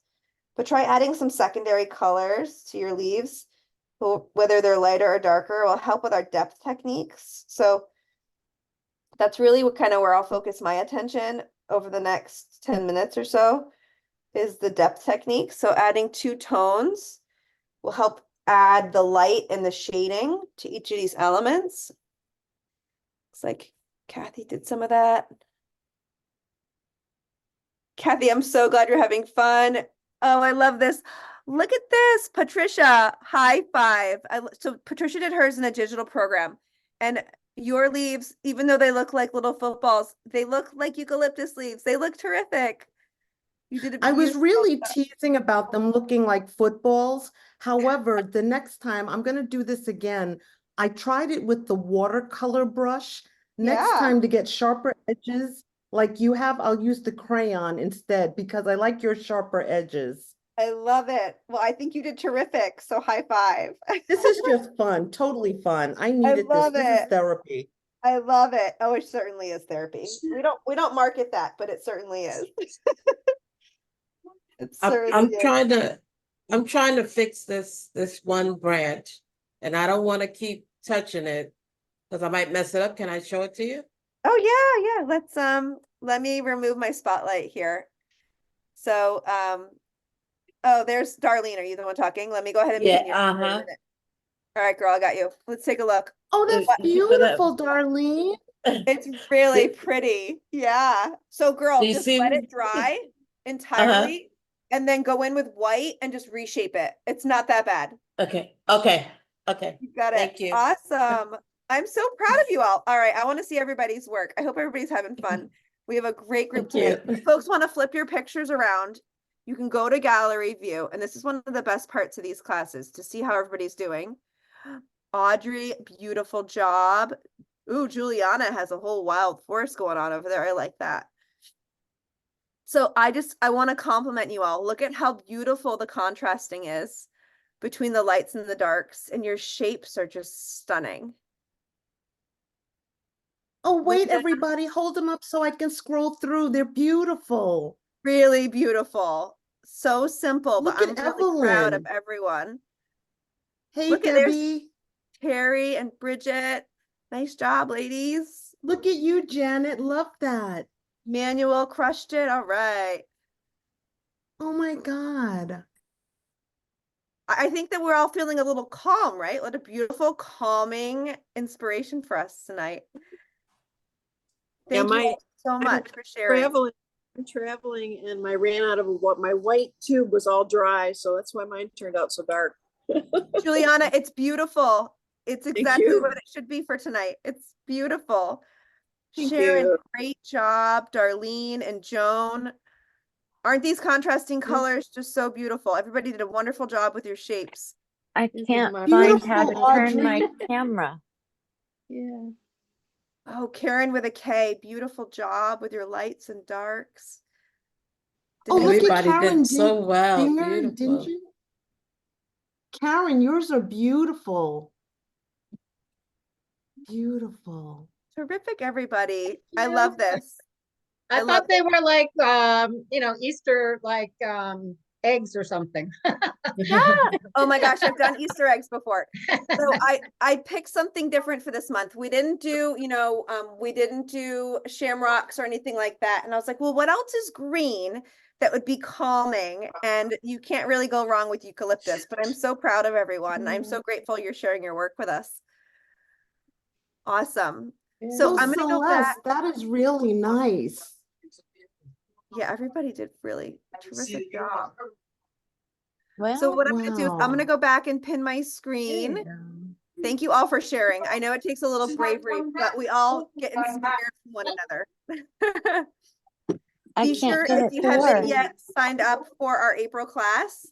But try adding some secondary colors to your leaves, whether they're lighter or darker, will help with our depth techniques. So that's really what kind of where I'll focus my attention over the next 10 minutes or so, is the depth technique. So adding 2 tones will help add the light and the shading to each of these elements. Looks like Kathy did some of that. Kathy, I'm so glad you're having fun. Oh, I love this. Look at this, Patricia, high five. So Patricia did hers in a digital program, and your leaves, even though they look like little footballs, they look like eucalyptus leaves. They look terrific. You did a I was beautiful really job. teasing about them looking like footballs. However, the next time I'm going to do this again. I tried it with the watercolor brush. Next Yeah, time, to get sharper edges like you have, I'll use the crayon instead because I like your sharper edges. I love it. Well, I think you did terrific. So high five. This is just fun, totally fun. I I needed this. love This is it. therapy. I love it. Oh, it certainly is therapy. We don't market that, but it certainly is. It certainly I'm is. trying to fix this one branch, and I don't want to keep touching it because I might mess it up. Can I show it to you? Oh yeah, yeah. Let me remove my spotlight here. So oh, there's Darlene. Are you the one talking? Let me go ahead and Yeah, pin you for a minute. All right, girl, I got you. Let's take a look. Oh, that's But beautiful, Darlene. It's really pretty. Yeah. So girl, Do you just see let me? it dry entirely and then go in with white and just reshape it. It's not that bad. Okay, okay, okay. You got it. Thank you. Awesome. I'm so proud of you all. All right. I want to see everybody's work. I hope everybody's having fun. We have a great group Thank tonight. you. If folks want to flip your pictures around, you can go to gallery view. And this is one of the best parts of these classes to see how everybody's doing. Audrey, beautiful job. Ooh, Juliana has a whole wild forest going on over there. I like that. So I want to compliment you all. Look at how beautiful the contrasting is between the lights and the darks, and your shapes are just stunning. Oh, wait, Linda, everybody, hold them up so I can scroll through. They're beautiful. really beautiful. So simple, but Look I'm at really proud of Evelyn. everyone. Hey, Look at there's Debbie. Terry and Bridget. Nice job, ladies. Look at you, Janet. Love that. Manuel crushed it. All right. Oh my God. I think that we're all feeling a little calm, right? What a beautiful, calming inspiration for us tonight. Yeah, Thank you all so I'm much for sharing. I'm traveling and I ran out of what my white tube was all dry, so that's why mine turned out so dark. Juliana, it's beautiful. It's exactly you. what it should be for tonight. It's beautiful. Thank Sharon, you. great job. Darlene and Joan. Aren't these contrasting colors just so beautiful? Everybody did a wonderful job with your shapes. I This is can't my find first how to Beautiful, turn my Audrey. camera. Yeah. Oh, Karen with a K, beautiful job with your lights and darks. Oh, look Denise, at Everybody Karen did so well. Dinger, didn't Beautiful. you? Karen, yours are beautiful. Beautiful. terrific, everybody. I love this. I I love thought they were like, Easter, like, eggs or something. Yeah. Oh my gosh, I've done Easter eggs before. So I picked something different for this month. We didn't do, we didn't do shamrocks or anything like that. And I was like, well, what else is green that would be calming? And you can't really go wrong with eucalyptus, but I'm so proud of everyone. I'm so grateful you're sharing your work with us. Awesome. So Oh, I'm gonna go back. Celeste, that is really nice. Yeah, everybody did really terrific job. Well, So what I'm gonna do is I'm gonna Wow. go back and pin my screen. Thank you all for sharing. I know it takes a little bravery, but we all get inspired from one another. I Be can't sure get if it you to haven't work. yet signed up for our April class,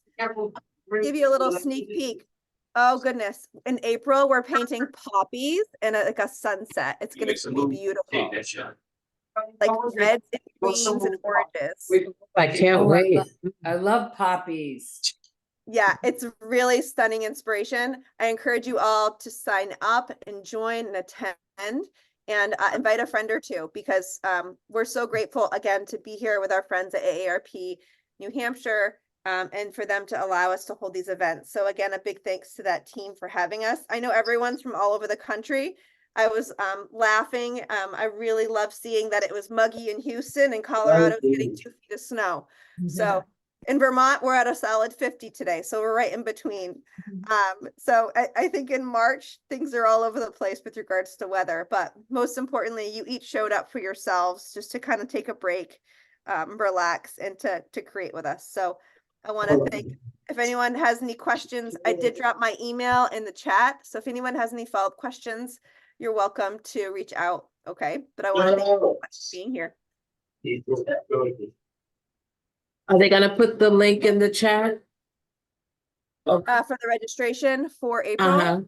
give you a little sneak peek. Oh goodness, in April, we're painting poppies and like a sunset. It's gonna be beautiful. Like reds and greens and oranges. I can't Oh, wait. I love poppies. Yeah, it's really stunning inspiration. I encourage you all to sign up and join and attend and invite a friend or two because we're so grateful again to be here with our friends at AARP New Hampshire and for them to allow us to hold these events. So again, a big thanks to that team for having us. I know everyone's from all over the country. I was laughing. I really love seeing that it was muggy in Houston and Colorado is getting 2 feet of snow. So in Vermont, we're at a solid 50 today, so we're right in between. So I think in March, things are all over the place with regards to weather, but most importantly, you each showed up for yourselves just to kind of take a break, relax, and to create with us. So I want to thank, if anyone has any questions, I did drop my email in the chat. So if anyone has any follow-up questions, you're welcome to reach out, okay? But I want to thank you so much for being here. Are they gonna put the link in the chat? Okay. For the registration for April. Uh-huh.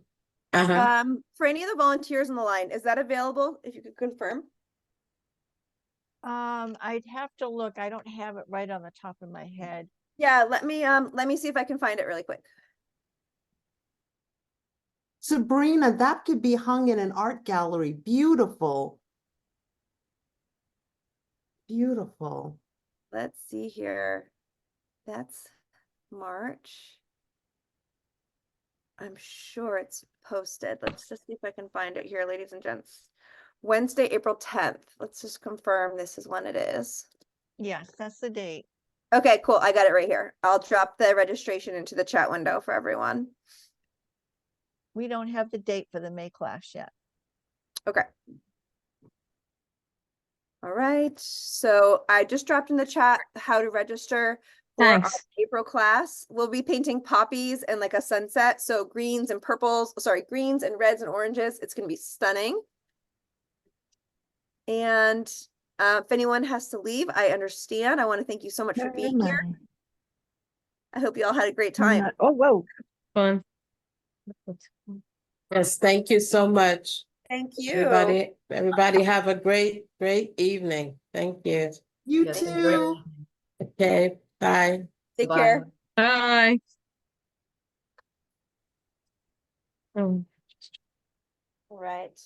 Uh-huh. For any of the volunteers on the line, is that available? If you could confirm. I'd have to look. I don't have it right on the top of my head. Yeah, let me see if I can find it really quick. Sabrina, that could be hung in an art gallery. Beautiful. Beautiful. Let's see here. That's March. I'm sure it's posted. Let's just see if I can find it here, ladies and gents. Wednesday, April 10th. Let's just confirm this is when it is. Yes, that's the date. Okay, cool. I got it right here. I'll drop the registration into the chat window for everyone. We don't have the date for the May class yet. Okay. All right, so I just dropped in the chat how to register for our Thanks. April class. We'll be painting poppies and like a sunset, so greens and purples, sorry, greens and reds and oranges. It's gonna be stunning. And if anyone has to leave, I understand. I want to thank you so much for being here. I hope you all had a great time. Oh, whoa. Fun. Yes, thank you so much. Thank you. Everybody have a great evening. Thank you. You Yes, too. Okay, bye. Take Bye. care. Bye. All right.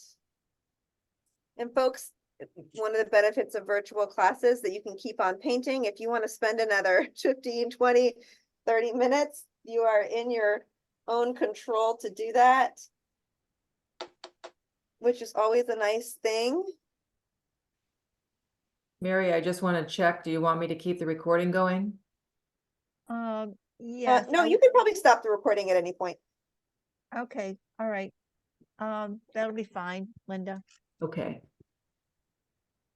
And folks, one of the benefits of virtual classes that you can keep on painting, if you want to spend another 15, 20, 30 minutes, you are in your own control to do that, which is always a nice thing. Mary, I just want to check, do you want me to keep the recording going? Yes. No, you can probably stop the recording at any point. Okay, all right. That'll be fine, Linda. Okay.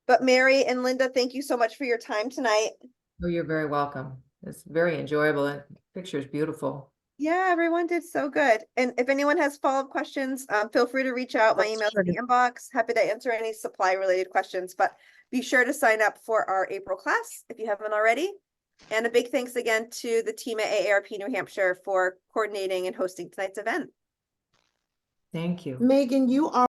But Mary and Linda, thank you so much for your time tonight. Oh, you're very welcome. It's very enjoyable and picture is beautiful. Yeah, everyone did so good. And if anyone has follow-up questions, feel free to reach out. My email's in the inbox. Happy to answer any supply related questions, but be sure to sign up for our April class if you haven't already. And a big thanks again to the team at AARP New Hampshire for coordinating and hosting tonight's event. Thank you. Megan, you are